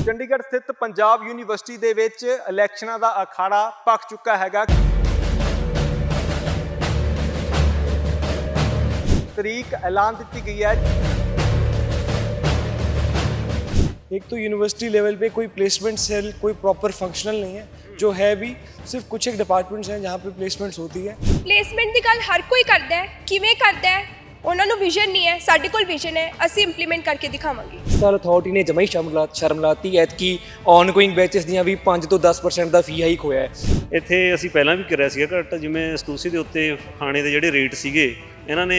ਚੰਡੀਗੜ੍ਹ ਸਥਿਤ ਪੰਜਾਬ ਯੂਨੀਵਰਸਿਟੀ ਦੇ ਵਿੱਚ ਇਲੈਕਸ਼ਨਾਂ ਦਾ ਅਖਾੜਾ ਭਖ ਚੁੱਕਾ ਹੈਗਾ। ਤਰੀਕ ਐਲਾਨ ਦਿੱਤੀ ਗਈ ਹੈ। एक तो यूनिवर्सिटी लेवल पे कोई प्लेसमेंट सेल कोई प्रॉपर फंक्शनल नहीं है, जो है भी सिर्फ कुछ एक डिपार्टमेंट्स हैं जहाँ पे प्लेसमेंट्स होती है। प्लेसमेंट ਦੀ ਗੱਲ ਹਰ ਕੋਈ ਕਰਦਾ ਹੈ, ਕਿਵੇਂ ਕਰਦਾ ਹੈ ਉਹਨਾਂ ਨੂੰ ਵਿਜ਼ਨ ਨਹੀਂ ਹੈ, ਸਾਡੇ ਕੋਲ ਵਿਜ਼ਨ ਹੈ, ਅਸੀਂ ਇੰਪਲੀਮੈਂਟ ਕਰਕੇ ਦਿਖਾਵਾਂਗੇ। ਸਾਲ ਅਥਾਰਟੀ ਨੇ ਜਮਾਈ ਸ਼ਰਮ ਲਾਤੀ ਐ ਕਿ ਔਨਗੋਇੰਗ ਬੈਚਸ ਦੀਆਂ ਵੀ 5 ਤੋਂ 10% ਦਾ ਫੀ ਹਾਈਕ ਹੋਇਆ ਹੈ। ਇੱਥੇ ਅਸੀਂ ਪਹਿਲਾਂ ਵੀ ਕਰਿਆ ਸੀਗਾ ਘੱਟ, ਜਿਵੇਂ ਸਟੂਸੀ ਦੇ ਉੱਤੇ ਖਾਣੇ ਦੇ ਜਿਹੜੇ ਰੇਟ ਸੀਗੇ ਇਹਨਾਂ ਨੇ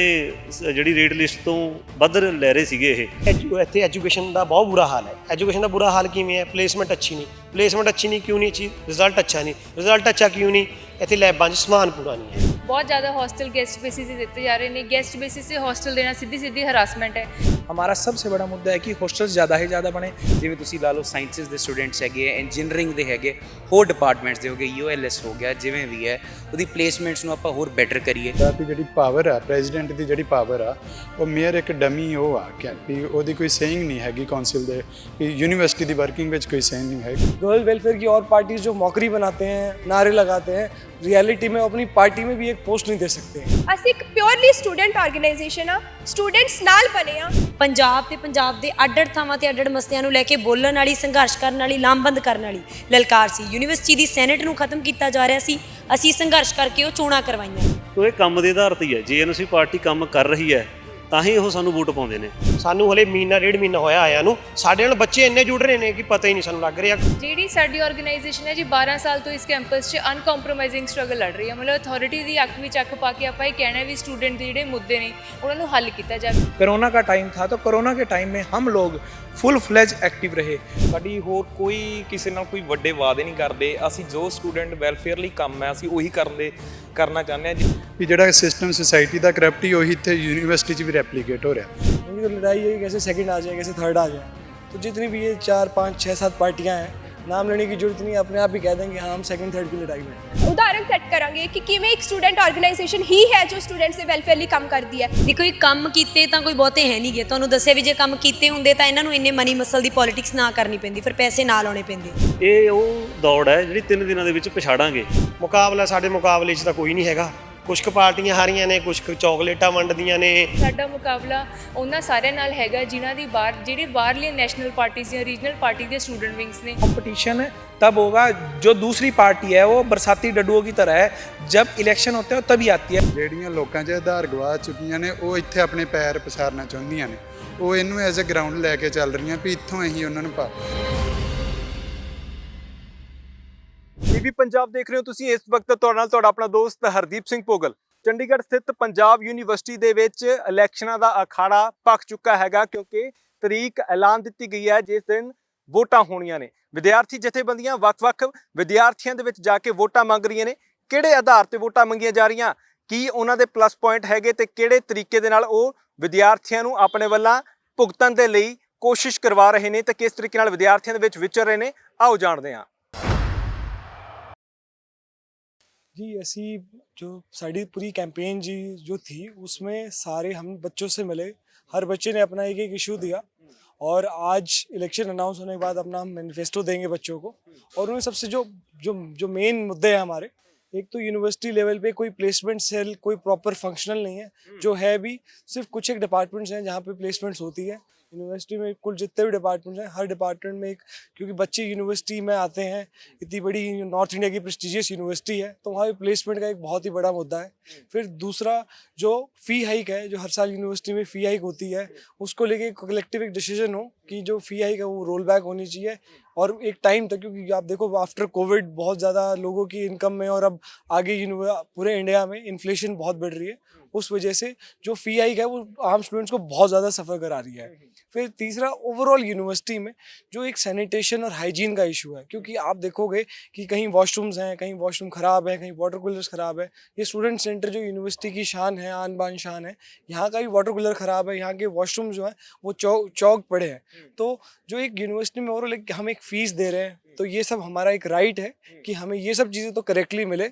ਜਿਹੜੀ ਰੇਟ ਲਿਸਟ ਤੋਂ ਵੱਧ ਲੈ ਰਹੇ ਸੀਗੇ। ਇਹ ਇੱਥੇ ਐਜੂਕੇਸ਼ਨ ਦਾ ਬਹੁਤ ਬੁਰਾ ਹਾਲ ਹੈ। ਐਜੂਕੇਸ਼ਨ ਦਾ ਬੁਰਾ ਹਾਲ ਕਿਵੇਂ ਹੈ? ਪਲੇਸਮੈਂਟ ਅੱਛੀ ਨਹੀਂ, ਪਲੇਸਮੈਂਟ ਅੱਛੀ ਨਹੀਂ ਕਿਉਂ ਨਹੀਂ ਅੱਛੀ? ਰਿਜ਼ਲਟ ਅੱਛਾ ਨਹੀਂ, ਰਿਜ਼ਲਟ ਅੱਛਾ ਕਿਉਂ ਨਹੀਂ? ਇੱਥੇ ਲੈਬਾਂ 'ਚ ਸਮਾਨ ਪੂਰਾ ਨਹੀਂ ਹੈ। बहुत ज़्यादा हॉस्टल गेस्ट बेसिस से देते जा रहे हैं। गेस्ट बेसिस से हॉस्टल देना सीधी हरासमेंट है। हमारा सबसे बड़ा मुद्दा है कि होस्टल्स ज़्यादा ही ज़्यादा बने। जिवें तुसीं ला लो साइंसिस के स्टूडेंट्स है, इंजीनियरिंग के है, होर डिपार्टमेंट्स के हो गए, ULS हो गया, जिवें भी है ਉਹਦੀ ਪਲੇਸਮੈਂਟਸ ਨੂੰ ਆਪਾਂ ਹੋਰ ਬੈਟਰ ਕਰੀਏ। ਦੀ ਜਿਹੜੀ ਪਾਵਰ ਆ, ਪ੍ਰੈਜ਼ੀਡੈਂਟ ਦੀ ਜਿਹੜੀ ਪਾਵਰ ਆ, ਉਹ ਮੇਅਰ ਇੱਕ ਡਮੀ ਉਹ ਆ ਕਿ ਉਹਦੀ ਕੋਈ ਸੇਇੰਗ ਨਹੀਂ ਹੈਗੀ ਕਾਉਂਸਿਲ ਦੇ, ਕਿ ਯੂਨੀਵਰਸਿਟੀ ਦੀ ਵਰਕਿੰਗ ਵਿੱਚ ਕੋਈ ਸੇਇੰਗ नहीं है। गर्ल वेलफेयर की और पार्टीज जो मौकरी बनाते हैं, नारे लगाते हैं, रियलिटी में अपनी पार्टी में भी एक पोस्ट नहीं दे सकते। ਅਸੀਂ ਇੱਕ ਪਿਓਰਲੀ ਸਟੂਡੈਂਟ ਆਰਗੇਨਾਈਜੇਸ਼ਨ ਆ, ਸਟੂਡੈਂਟਸ ਨਾਲ ਬਣੇ ਆ। ਪੰਜਾਬ ਦੇ ਅੱਡ-ਅੱਡ ਥਾਵਾਂ ਤੇ ਅੱਡ-ਅੱਡ ਮਸਲਿਆਂ ਨੂੰ ਲੈ ਕੇ ਬੋਲਣ ਵਾਲੀ, ਸੰਘਰਸ਼ ਕਰਨ ਵਾਲੀ, ਲਾਮਬੰਦ ਕਰਨ ਵਾਲੀ ਲਲਕਾਰ ਸੀ। ਯੂਨੀਵਰਸਿਟੀ ਦੀ ਸੈਨੇਟ ਨੂੰ ਖਤਮ ਕੀਤਾ ਜਾ ਰਿਹਾ ਸੀ, ਅਸੀਂ ਸੰਘਰਸ਼ ਕਰਕੇ ਉਹ ਚੋਣਾਂ ਕਰਵਾਈਆਂ। ਤੋ ਇਹ ਕੰਮ ਦੇ ਆਧਾਰ ਤੇ ਹੀ ਹੈ। ਜੇ ਐਨਯੂਸੀ ਪਾਰਟੀ ਕੰਮ ਕਰ ਰਹੀ ਹੈ ਤਾਂ ਹੀ ਉਹ ਸਾਨੂੰ ਵੋਟ ਪਾਉਂਦੇ ਨੇ। ਸਾਨੂੰ ਹਲੇ ਮਹੀਨਾ ਡੇਢ ਮਹੀਨਾ ਹੋਇਆ ਆਇਆ ਨੂੰ, ਸਾਡੇ ਨਾਲ ਬੱਚੇ ਇੰਨੇ ਜੁੜ ਰਹੇ ਨੇ ਕਿ ਪਤਾ ਹੀ ਨਹੀਂ ਸਾਨੂੰ ਲੱਗ ਰਿਹਾ। ਜਿਹੜੀ ਸਾਡੀ ਆਰਗੇਨਾਈਜੇਸ਼ਨ ਹੈ ਜੀ 12 ਸਾਲ ਤੋਂ ਇਸ ਕੈਂਪਸ 'ਚ ਅਨਕੰਪਰੋਮਾਈਜ਼ਿੰਗ ਸਟਰਗਲ ਲੜ ਰਹੀ ਹੈ। ਮਤਲਬ ਅਥਾਰਟੀ ਦੀ ਅੱਖ ਵਿੱਚ ਅੱਖ ਪਾ ਕੇ ਆਪਾਂ ਇਹ ਕਹਿਣਾ ਵੀ ਸਟੂਡੈਂਟ ਦੇ ਜਿਹੜੇ ਮੁੱਦੇ ਨੇ ਉਹਨਾਂ ਨੂੰ ਹੱਲ ਕੀਤਾ ਜਾਵੇ। कोरोना का टाइम था तो कोरोना के टाइम में हम लोग फुल फ्लैज एक्टिव रहे। ਸਾਡੀ ਹੋਰ ਕੋਈ ਕਿਸੇ ਨਾਲ ਕੋਈ ਵੱਡੇ ਵਾਅਦੇ ਨਹੀਂ ਕਰਦੇ। ਅਸੀਂ ਜੋ ਸਟੂਡੈਂਟ ਵੈਲਫੇਅਰ ਲਈ ਕੰਮ ਹੈ ਅਸੀਂ ਉਹੀ ਕਰਨਾ ਚਾਹੁੰਦੇ ਹਾਂ ਜੀ। ਵੀ ਜਿਹੜਾ ਸਿਸਟਮ सोसाइटी ਦਾ ਕਰਪਟ ਹੀ ਉਹੀ ਇੱਥੇ ਯੂਨੀਵਰਸਿਟੀ 'ਚ ਵੀ ਰੈਪਲੀਕੇਟ ਹੋ ਰਿਹਾ। उनकी तो लड़ाई है कि कैसे सेकंड आ जाए, कैसे थर्ड आ जाए। तो जितनी भी ये 4 5 6 7 पार्टियां हैं, नाम लेने की जरूरत नहीं, अपने आप ही कह देंगे हाँ हम सेकंड थर्ड की लड़ाई में। ਉਦਾਹਰਨ ਸੈੱਟ ਕਰਾਂਗੇ ਕਿ ਕਿਵੇਂ ਇੱਕ ਸਟੂਡੈਂਟ ਆਰਗੇਨਾਈਜੇਸ਼ਨ ਹੀ ਹੈ ਜੋ ਸਟੂਡੈਂਟਸ ਦੇ ਵੈਲਫੇਅਰ ਲਈ ਕੰਮ ਕਰਦੀ ਹੈ। ਦੇਖੋ ਇਹ ਕੰਮ ਕੀਤੇ ਤਾਂ ਕੋਈ ਬਹੁਤੇ ਹੈ ਨਹੀਂਗੇ। ਤੁਹਾਨੂੰ ਦੱਸਿਆ ਵੀ ਜੇ ਕੰਮ ਕੀਤੇ ਹੁੰਦੇ ਤਾਂ ਇਹਨਾਂ ਨੂੰ ਇੰਨੇ ਮਨੀ ਮਸਲ ਦੀ ਪੋਲਿਟਿਕਸ ਨਾ ਕਰਨੀ ਪੈਂਦੀ, ਫਿਰ ਪੈਸੇ ਨਾ ਲਾਉਣੇ ਪੈਂਦੇ। ਇਹ ਉਹ ਦੌੜ ਹੈ ਜਿਹੜੀ 3 ਦਿਨਾਂ ਦੇ ਵਿੱਚ ਪਛਾੜਾਂਗੇ। ਮੁਕਾਬਲਾ ਸਾਡੇ ਮੁਕਾਬਲੇ 'ਚ ਤਾਂ ਕੋਈ ਨਹੀਂ ਹੈਗਾ। ਕੁਛ ਕੁ ਪਾਰਟੀਆਂ ਹਾਰੀਆਂ ਨੇ, ਕੁਛ ਕੁ ਚੌਕਲੇਟਾਂ ਵੰਡਦੀਆਂ ਨੇ। ਸਾਡਾ ਮੁਕਾਬਲਾ ਉਹਨਾਂ ਸਾਰਿਆਂ ਨਾਲ ਹੈਗਾ ਜਿਨ੍ਹਾਂ ਦੀ ਜਿਹੜੇ ਬਾਹਰਲੀਆਂ ਨੈਸ਼ਨਲ ਪਾਰਟੀਜ਼ ਜਾਂ ਰੀਜਨਲ ਪਾਰਟੀ ਦੇ ਸਟੂਡੈਂਟ ਵਿੰਗਸ ਨੇ। कंपटीशन तब होगा जो दूसरी पार्टी है वो बरसाती डड्डुओं की तरह है, जब इलेक्शन होते हैं तभी आती है। ਜਿਹੜੀਆਂ ਲੋਕਾਂ 'ਚ ਆਧਾਰ ਗਵਾ ਚੁੱਕੀਆਂ ਨੇ ਉਹ ਇੱਥੇ ਆਪਣੇ ਪੈਰ ਪਸਾਰਨਾ ਚਾਹੁੰਦੀਆਂ ਨੇ। ਉਹ ਇਹਨੂੰ ਐਜ਼ ਅ ਗਰਾਊਂਡ ਲੈ ਕੇ ਚੱਲ ਰਹੀਆਂ ਵੀ ਇੱਥੋਂ ਅਸੀਂ ਉਹਨਾਂ ਨੂੰ ਪਾ। ਟੀਵੀ ਪੰਜਾਬ ਦੇਖ ਰਹੇ ਹੋ ਤੁਸੀਂ। ਇਸ ਵਕਤ ਤੁਹਾਡੇ ਨਾਲ ਤੁਹਾਡਾ ਆਪਣਾ ਦੋਸਤ ਹਰਦੀਪ ਸਿੰਘ ਭੋਗਲ। ਚੰਡੀਗੜ੍ਹ ਸਥਿਤ ਪੰਜਾਬ ਯੂਨੀਵਰਸਿਟੀ ਦੇ ਵਿੱਚ ਇਲੈਕਸ਼ਨਾਂ ਦਾ ਅਖਾੜਾ ਭਖ ਚੁੱਕਾ ਹੈਗਾ, ਕਿਉਂਕਿ ਤਰੀਕ ਐਲਾਨ ਦਿੱਤੀ ਗਈ ਹੈ ਜਿਸ ਦਿਨ ਵੋਟਾਂ ਹੋਣੀਆਂ ਨੇ। ਵਿਦਿਆਰਥੀ ਜਥੇਬੰਦੀਆਂ ਵੱਖ-ਵੱਖ ਵਿਦਿਆਰਥੀਆਂ ਦੇ ਵਿੱਚ ਜਾ ਕੇ ਵੋਟਾਂ ਮੰਗ ਰਹੀਆਂ ਨੇ। ਕਿਹੜੇ ਆਧਾਰ ਤੇ ਵੋਟਾਂ ਮੰਗੀਆਂ ਜਾ ਰਹੀਆਂ, ਕੀ ਉਹਨਾਂ ਦੇ ਪਲੱਸ ਪੁਆਇੰਟ ਹੈਗੇ ਤੇ ਕਿਹੜੇ ਤਰੀਕੇ ਦੇ ਨਾਲ ਉਹ ਵਿਦਿਆਰਥੀਆਂ ਨੂੰ ਆਪਣੇ ਵੱਲੋਂ ਭੁਗਤਣ ਦੇ ਲਈ ਕੋਸ਼ਿਸ਼ ਕਰਵਾ ਰਹੇ ਨੇ ਤੇ ਕਿਸ ਤਰੀਕੇ ਨਾਲ ਵਿਦਿਆਰਥੀਆਂ ਦੇ ਵਿੱਚ ਵਿਚਰ ਰਹੇ ਨੇ, ਆਓ ਜਾਣਦੇ ਹਾਂ। जी ऐसी जो साड़ी पूरी कैंपेन जी जो थी उसमें सारे हम बच्चों से मिले, हर बच्चे ने अपना एक इशू दिया और आज इलेक्शन अनाउंस होने के बाद अपना हम मैनिफेस्टो देंगे बच्चों को। और उन्हें सबसे जो मेन मुद्दे हैं हमारे, एक तो यूनिवर्सिटी लेवल पे कोई प्लेसमेंट सेल कोई प्रॉपर फंक्शनल नहीं है, जो है भी सिर्फ कुछ एक डिपार्टमेंट्स हैं जहाँ पे प्लेसमेंट्स होती है। यूनिवर्सिटी में कुल जितने भी डिपार्टमेंट्स हैं हर डिपार्टमेंट में एक, क्योंकि बच्चे यूनिवर्सिटी में आते हैं, इतनी बड़ी नॉर्थ इंडिया की प्रेस्टिजियस यूनिवर्सिटी है, तो वहाँ पे प्लेसमेंट का एक बहुत ही बड़ा मुद्दा है। फिर दूसरा जो फ़ी हाइक है, जो हर साल यूनिवर्सिटी में फ़ी हाइक होती है, उसको लेके कलेक्टिव एक डिसीजन हो कि जो फ़ी हाइक है वो रोल बैक होनी चाहिए। और एक टाइम तक, क्योंकि आप देखो आफ्टर कोविड बहुत ज़्यादा लोगों की इनकम में और अब आगे पूरे इंडिया में इन्फ्लेशन बहुत बढ़ रही है, उस वजह से जो फ़ी हाइक है वो आम स्टूडेंट्स को बहुत ज़्यादा सफ़र करा रही है। फिर तीसरा ओवरऑल यूनिवर्सिटी में जो एक सैनिटेशन और हाइजीन का इशू है, क्योंकि आप देखोगे कि कहीं वॉशरूम्स हैं, कहीं वॉशरूम ख़राब है, कहीं वाटर कूलर्स ख़राब है। ये स्टूडेंट सेंटर जो यूनिवर्सिटी की शान है, आन बान शान है, यहाँ का भी वाटर कूलर ख़राब है, यहाँ के वॉशरूम जो है वो चौक पड़े हैं। तो जो एक यूनिवर्सिटी में ओवरऑल हम एक फ़ीस दे रहे हैं, तो ये सब हमारा एक राइट है कि हमें ये सब चीज़ें तो करेक्टली मिले।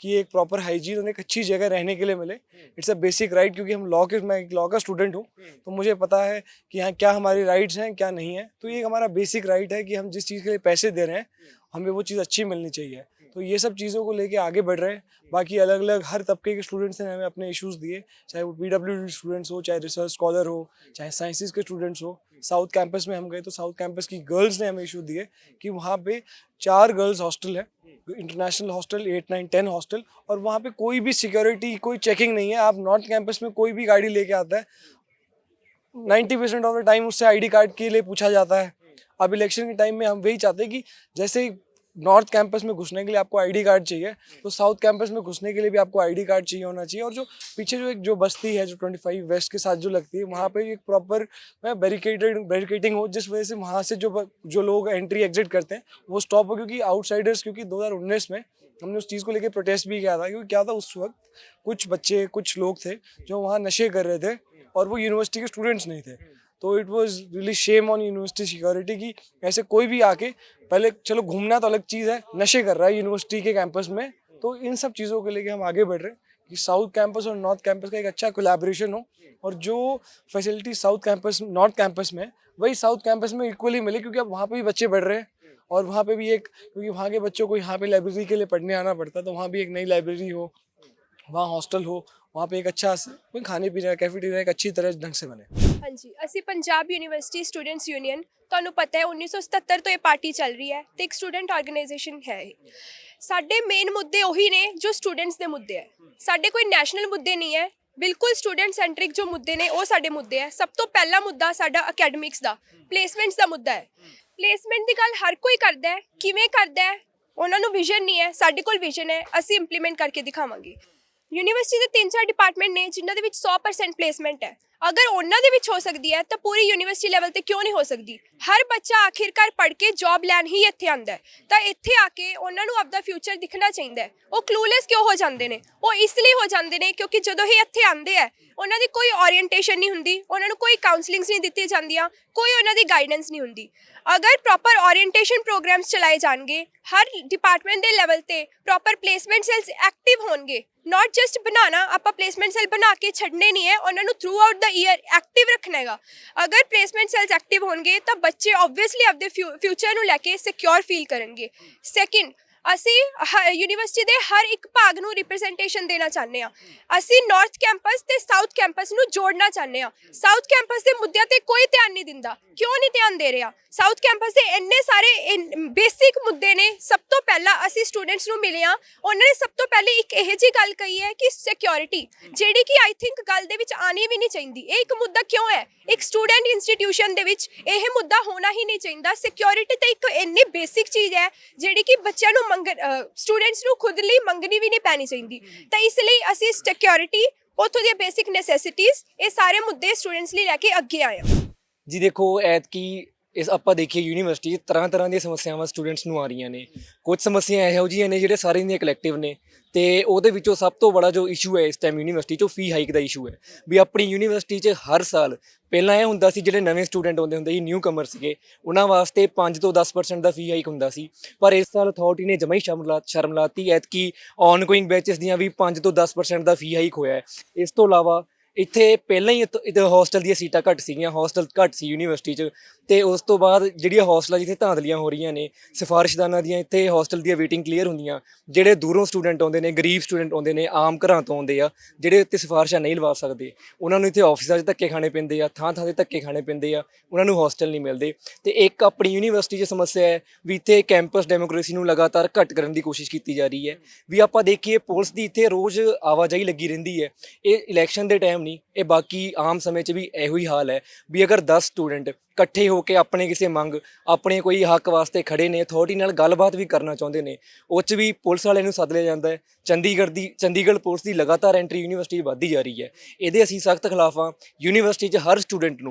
कि एक प्रॉपर हाइजीन और एक अच्छी जगह रहने के लिए मिले। इट्स अ बेसिक राइट, क्योंकि मैं एक लॉ का स्टूडेंट हूँ, तो मुझे पता है कि यहाँ क्या हमारी राइट्स हैं क्या नहीं है। तो ये हमारा बेसिक राइट है कि हम जिस चीज़ के लिए पैसे दे रहे हैं हमें वो चीज़ अच्छी मिलनी चाहिए। तो ये सब चीज़ों को लेके आगे बढ़ रहे हैं। बाकी अलग अलग हर तबके के स्टूडेंट्स ने हमें अपने इश्यूज़ दिए, चाहे वो PWD स्टूडेंट्स हो, चाहे रिसर्च स्कॉलर हो, चाहे साइंसेज के स्टूडेंट्स हो। साउथ कैंपस में हम गए तो साउथ कैंपस की गर्ल्स ने हमें इशू दिए कि वहाँ पे 4 गर्ल्स हॉस्टल है, इंटरनेशनल हॉस्टल, 8, 9, 10 हॉस्टल, और वहाँ पे कोई भी सिक्योरिटी, कोई चेकिंग नहीं है। आप नॉर्थ कैंपस में कोई भी गाड़ी लेके आता है, 90% ऑफ द टाइम उससे ID कार्ड के लिए पूछा जाता है। अब इलेक्शन के टाइम में हम वही चाहते हैं कि जैसे नॉर्थ कैंपस में घुसने के लिए आपको ID कार्ड चाहिए, तो साउथ कैंपस में घुसने के लिए भी आपको ID कार्ड चाहिए होना चाहिए। और जो पीछे जो बस्ती है जो 25 वेस्ट के साथ जो लगती है, वहाँ पे एक प्रॉपर बैरिकेडिंग हो, जिस वजह से वहाँ से जो लोग एंट्री एग्जिट करते हैं वो स्टॉप हो। क्योंकि आउटसाइडर्स, क्योंकि 2019 में हमने उस चीज़ को लेकर प्रोटेस्ट भी किया था, क्योंकि क्या था उस वक्त कुछ लोग थे जो वहाँ नशे कर रहे थे और वो यूनिवर्सिटी के स्टूडेंट्स नहीं थे। तो it was really shame on university security कि ऐसे कोई भी आके, पहले चलो घूमना तो अलग चीज़ है, नशे कर रहा है यूनिवर्सिटी के कैंपस में। तो इन सब चीज़ों के लेके हम आगे बढ़ रहे हैं कि साउथ कैंपस और नॉर्थ कैंपस का एक अच्छा कोलैबोरेशन हो, और जो फैसिलिटी नॉर्थ कैंपस में वही साउथ कैंपस में इक्वली मिले, क्योंकि अब वहाँ पे भी बच्चे बढ़ रहे हैं और वहाँ पे भी क्योंकि वहाँ के बच्चों को यहाँ पे लाइब्रेरी के लिए पढ़ने आना पड़ता है, तो वहाँ भी एक नई लाइब्रेरी हो, वहाँ हॉस्टल हो, वहाँ पे एक अच्छा खाने पीने का कैफेटेरिया एक अच्छी तरह ढंग से बने। हाँ जी, ਅਸੀਂ ਪੰਜਾਬ ਯੂਨੀਵਰਸਿਟੀ ਸਟੂਡੈਂਟਸ ਯੂਨੀਅਨ, ਤੁਹਾਨੂੰ ਪਤਾ ਹੈ 1977 ਤੋਂ ਇਹ ਪਾਰਟੀ ਚੱਲ ਰਹੀ ਹੈ ਤੇ ਇੱਕ ਸਟੂਡੈਂਟ ਆਰਗੇਨਾਈਜੇਸ਼ਨ ਹੈ ਇਹ। ਸਾਡੇ ਮੇਨ ਮੁੱਦੇ ਉਹੀ ਨੇ ਜੋ ਸਟੂਡੈਂਟਸ ਦੇ ਮੁੱਦੇ ਹੈ। ਸਾਡੇ ਕੋਈ ਨੈਸ਼ਨਲ ਮੁੱਦੇ ਨਹੀਂ ਹੈ, ਬਿਲਕੁਲ ਸਟੂਡੈਂਟ ਸੈਂਟਰਿਕ ਜੋ ਮੁੱਦੇ ਨੇ ਉਹ ਸਾਡੇ ਮੁੱਦੇ ਹੈ। ਸਭ ਤੋਂ ਪਹਿਲਾ ਮੁੱਦਾ ਸਾਡਾ ਅਕੈਡਮਿਕਸ ਦਾ, ਪਲੇਸਮੈਂਟਸ ਦਾ ਮੁੱਦਾ ਹੈ। ਪਲੇਸਮੈਂਟ ਦੀ ਗੱਲ ਹਰ ਕੋਈ ਕਰਦਾ ਹੈ, ਕਿਵੇਂ ਕਰਦਾ ਹੈ, ਉਹਨਾਂ ਨੂੰ ਵਿਜ਼ਨ ਨਹੀਂ ਹੈ। ਸਾਡੇ ਕੋਲ ਵਿਜ਼ਨ ਹੈ, ਅਸੀਂ ਇੰਪਲੀਮੈਂਟ ਕਰਕੇ ਦਿਖਾਵਾਂਗੇ। यूनिवर्सिटी के 3-4 डिपार्टमेंट ने जिन्होंने 100% प्लेसमेंट है, अगर उन्होंने हो सकती है तो पूरी यूनिवर्सिटी लैवल पर क्यों नहीं हो सकती। हर बच्चा आखिरकार पढ़ के जॉब लैन ही इत्थे आंदा है, तो इत्थे आके उन्होंने अपना फ्यूचर दिखना चाहिए। वो क्लूलैस क्यों हो जाते हैं? वो इसलिए हो जाते हैं क्योंकि जो ही इत्थे आते हैं उन्होंने कोई ओरिएंटेशन नहीं होंगी, उन्होंने कोई काउंसलिंग्स नहीं दी जाती, कोई उन्होंने गाइडेंस नहीं होंगी। अगर प्रॉपर ओरिएंटेशन प्रोग्राम्स चलाए जाएंगे, हर डिपार्टमेंट के लैवल पर प्रॉपर प्लेसमेंट सैल्स एक्टिव होंगे, नॉट जस्ट बनाना, आप प्लेसमेंट सैल बना के छड़ने नहीं है, उन्होंने through out the year active रखना है। अगर प्लेसमेंट सैल्स एक्टिव होंगे तो बच्चे ऑब्वियसली अपने फ्यूचर ਨੂੰ ਲੈ ਕੇ ਸਿਕਿਉਰ ਫੀਲ ਕਰਨਗੇ। ਸੈਕਿੰਡ, ਅਸੀਂ ਯੂਨੀਵਰਸਿਟੀ ਦੇ ਹਰ ਇੱਕ ਭਾਗ ਨੂੰ ਰਿਪਰੈਜ਼ੈਂਟੇਸ਼ਨ ਦੇਣਾ ਚਾਹੁੰਦੇ ਹਾਂ। ਅਸੀਂ ਨਾਰਥ ਕੈਂਪਸ ਤੇ ਸਾਊਥ ਕੈਂਪਸ ਨੂੰ ਜੋੜਨਾ ਚਾਹੁੰਦੇ ਹਾਂ। ਸਾਊਥ ਕੈਂਪਸ ਦੇ ਮੁੱਦਿਆਂ ਤੇ ਕੋਈ ਧਿਆਨ ਨਹੀਂ ਦਿੰਦਾ, ਕਿਉਂ ਨਹੀਂ ਧਿਆਨ ਦੇ ਰਿਹਾ? ਸਾਊਥ ਕੈਂਪਸ ਦੇ ਇੰਨੇ ਸਾਰੇ ਬੇਸਿਕ ਮੁੱਦੇ ਨੇ। ਸਭ ਤੋਂ ਪਹਿਲਾਂ ਅਸੀਂ ਸਟੂਡੈਂਟਸ ਨੂੰ ਮਿਲੇ ਹਾਂ, ਉਹਨਾਂ ਨੇ ਸਭ ਤੋਂ ਪਹਿਲੇ ਇੱਕ ਇਹੋ ਜਿਹੀ ਗੱਲ ਕਹੀ ਹੈ ਕਿ ਸਿਕਿਉਰਿਟੀ, ਜਿਹੜੀ ਕਿ ਆਈ ਥਿੰਕ ਗੱਲ ਦੇ ਵਿੱਚ ਆਣੀ ਵੀ ਨਹੀਂ ਚਾਹੀਦੀ। ਇਹ ਇੱਕ ਮੁੱਦਾ ਕਿਉਂ ਹੈ? ਇੱਕ ਸਟੂਡੈਂਟ ਇੰਸਟੀਟਿਊਸ਼ਨ ਦੇ ਵਿੱਚ ਇਹ ਮੁੱਦਾ ਹੋਣਾ ਹੀ ਨਹੀਂ ਚਾਹੀਦਾ। ਸਿਕਿਉਰਿਟੀ ਤਾਂ ਇੱਕ ਇੰਨੀ ਬੇਸਿਕ ਚੀਜ਼ ਹੈ ਜਿਹੜੀ ਕਿ ਬੱਚਿਆਂ ਨੂੰ ਸਟੂਡੈਂਟਸ ਨੂੰ ਖੁਦ ਲਈ ਮੰਗਣੀ ਵੀ ਨਹੀਂ ਪੈਣੀ ਚਾਹੀਦੀ। ਤਾਂ ਇਸ ਲਈ ਅਸੀਂ ਸਿਕਿਉਰਿਟੀ, ਉੱਥੋਂ ਦੀਆਂ ਬੇਸਿਕ ਨੈਸੈਸਿਟੀਜ਼, ਇਹ ਸਾਰੇ ਮੁੱਦੇ ਸਟੂਡੈਂਟਸ ਲਈ ਲੈ ਕੇ ਅੱਗੇ ਆਏ ਹਾਂ। ਜੀ ਦੇਖੋ, ਐਤਕੀ ਇਸ ਆਪਾਂ ਦੇਖੀਏ ਯੂਨੀਵਰਸਿਟੀ ਤਰ੍ਹਾਂ ਦੀਆਂ ਸਮੱਸਿਆਵਾਂ ਸਟੂਡੈਂਟਸ ਨੂੰ ਆ ਰਹੀਆਂ ਨੇ। ਕੁਝ ਸਮੱਸਿਆ ਇਹੋ ਜਿਹੀਆਂ ਨੇ ਜਿਹੜੇ ਸਾਰਿਆਂ ਦੀਆਂ ਕਲੈਕਟਿਵ ਨੇ, ਤੇ ਉਹਦੇ ਵਿੱਚੋਂ ਸਭ ਤੋਂ ਬੜਾ ਜੋ ਇਸ਼ੂ ਹੈ ਇਸ ਟਾਈਮ ਯੂਨੀਵਰਸਿਟੀ 'ਚੋਂ ਫੀ ਹਾਈਕ ਦਾ ਇਸ਼ੂ ਹੈ। ਵੀ ਆਪਣੀ ਯੂਨੀਵਰਸਿਟੀ 'ਚ ਹਰ ਸਾਲ ਪਹਿਲਾਂ ਇਹ ਹੁੰਦਾ ਸੀ ਜਿਹੜੇ ਨਵੇਂ ਸਟੂਡੈਂਟ ਆਉਂਦੇ ਹੁੰਦੇ ਸੀ, ਨਿਊ ਕਮਰ ਸੀਗੇ, ਉਹਨਾਂ ਵਾਸਤੇ 5 ਤੋਂ 10% ਦਾ ਫੀ ਹਾਈਕ ਹੁੰਦਾ ਸੀ। ਪਰ ਇਸ ਸਾਲ ਅਥਾਰਟੀ ਨੇ ਜਮਾਂ ਹੀ ਸ਼ਰਮ ਲਾਤੀ। ਐਤਕੀ ਔਨਗੋਇੰਗ ਬੈਚਸ ਦੀਆਂ ਵੀ 5 ਤੋਂ 10% ਦਾ ਫੀ ਹਾਈਕ ਹੋਇਆ ਹੈ। ਇਸ ਤੋਂ ਇਲਾਵਾ ਇੱਥੇ ਪਹਿਲਾਂ ਹੀ ਹੋਸਟਲ ਦੀਆਂ ਸੀਟਾਂ ਘੱਟ ਸੀਗੀਆਂ, ਹੋਸਟਲ ਘੱਟ ਸੀ ਯੂਨੀਵਰਸਿਟੀ 'ਚ, ਤੇ ਉਸ ਤੋਂ ਬਾਅਦ ਜਿਹੜੀਆਂ ਹੋਸਟਲਾਂ ਜਿੱਥੇ ਧਾਂਦਲੀਆਂ ਹੋ ਰਹੀਆਂ ਨੇ, ਸਿਫਾਰਿਸ਼ਦਾਨਾਂ ਦੀਆਂ ਇੱਥੇ ਹੋਸਟਲ ਦੀਆਂ ਵੇਟਿੰਗ ਕਲੀਅਰ ਹੁੰਦੀਆਂ। ਜਿਹੜੇ ਦੂਰੋਂ ਸਟੂਡੈਂਟ ਆਉਂਦੇ ਨੇ, ਗਰੀਬ ਸਟੂਡੈਂਟ ਆਉਂਦੇ ਨੇ, ਆਮ ਘਰਾਂ ਤੋਂ ਆਉਂਦੇ ਆ, ਜਿਹੜੇ ਉੱਤੇ ਸਿਫਾਰਿਸ਼ਾਂ ਨਹੀਂ ਲਵਾ ਸਕਦੇ, ਉਹਨਾਂ ਨੂੰ ਇੱਥੇ ਆਫਿਸਾਂ 'ਚ ਧੱਕੇ ਖਾਣੇ ਪੈਂਦੇ ਆ, ਥਾਂ ਤੇ ਧੱਕੇ ਖਾਣੇ ਪੈਂਦੇ ਆ, ਉਹਨਾਂ ਨੂੰ ਹੋਸਟਲ ਨਹੀਂ ਮਿਲਦੇ। ਤੇ ਇੱਕ ਆਪਣੀ ਯੂਨੀਵਰਸਿਟੀ 'ਚ ਸਮੱਸਿਆ ਹੈ ਵੀ ਇੱਥੇ ਕੈਂਪਸ ਡੈਮੋਕ੍ਰੇਸੀ ਨੂੰ ਲਗਾਤਾਰ ਘੱਟ ਕਰਨ ਦੀ ਕੋਸ਼ਿਸ਼ ਕੀਤੀ ਜਾ ਰਹੀ ਹੈ। ਵੀ ਆਪਾਂ ਦੇਖੀਏ ਪੁਲਿਸ ਦੀ ਇੱਥੇ ਰੋਜ਼ ਆਵਾਜਾਈ ਲੱਗੀ ਰਹਿੰਦੀ ਹੈ। ਇਹ ਇਲੈਕਸ਼ਨ ਦੇ ਟਾਈਮ ਨਹੀਂ, ਇਹ ਬਾਕੀ ਆਮ ਸਮੇਂ 'ਚ ਵੀ ਇਹੋ ਹੀ ਹਾਲ ਹੈ। ਵੀ ਅਗਰ 10 ਸਟੂਡੈਂਟ ਇਕੱਠੇ ਹੋ ਕੇ ਆਪਣੇ ਕਿਸੇ ਮੰਗ, ਆਪਣੇ ਕੋਈ ਹੱਕ ਵਾਸਤੇ ਖੜੇ ਨੇ, ਅਥਾਰਟੀ ਨਾਲ ਗੱਲਬਾਤ ਵੀ ਕਰਨਾ ਚਾਹੁੰਦੇ ਨੇ, ਉਹ 'ਚ ਵੀ ਪੁਲਿਸ ਵਾਲਿਆਂ ਨੂੰ ਸੱਦ ਲਿਆ ਜਾਂਦਾ ਹੈ। ਚੰਡੀਗੜ੍ਹ ਪੁਲਿਸ ਦੀ ਲਗਾਤਾਰ ਐਂਟਰੀ ਯੂਨੀਵਰਸਿਟੀ ਵੱਧਦੀ ਜਾ ਰਹੀ ਹੈ। ਇਹਦੇ ਅਸੀਂ ਸਖਤ ਖਿਲਾਫ ਹਾਂ। ਯੂਨੀਵਰਸਿਟੀ 'ਚ ਹਰ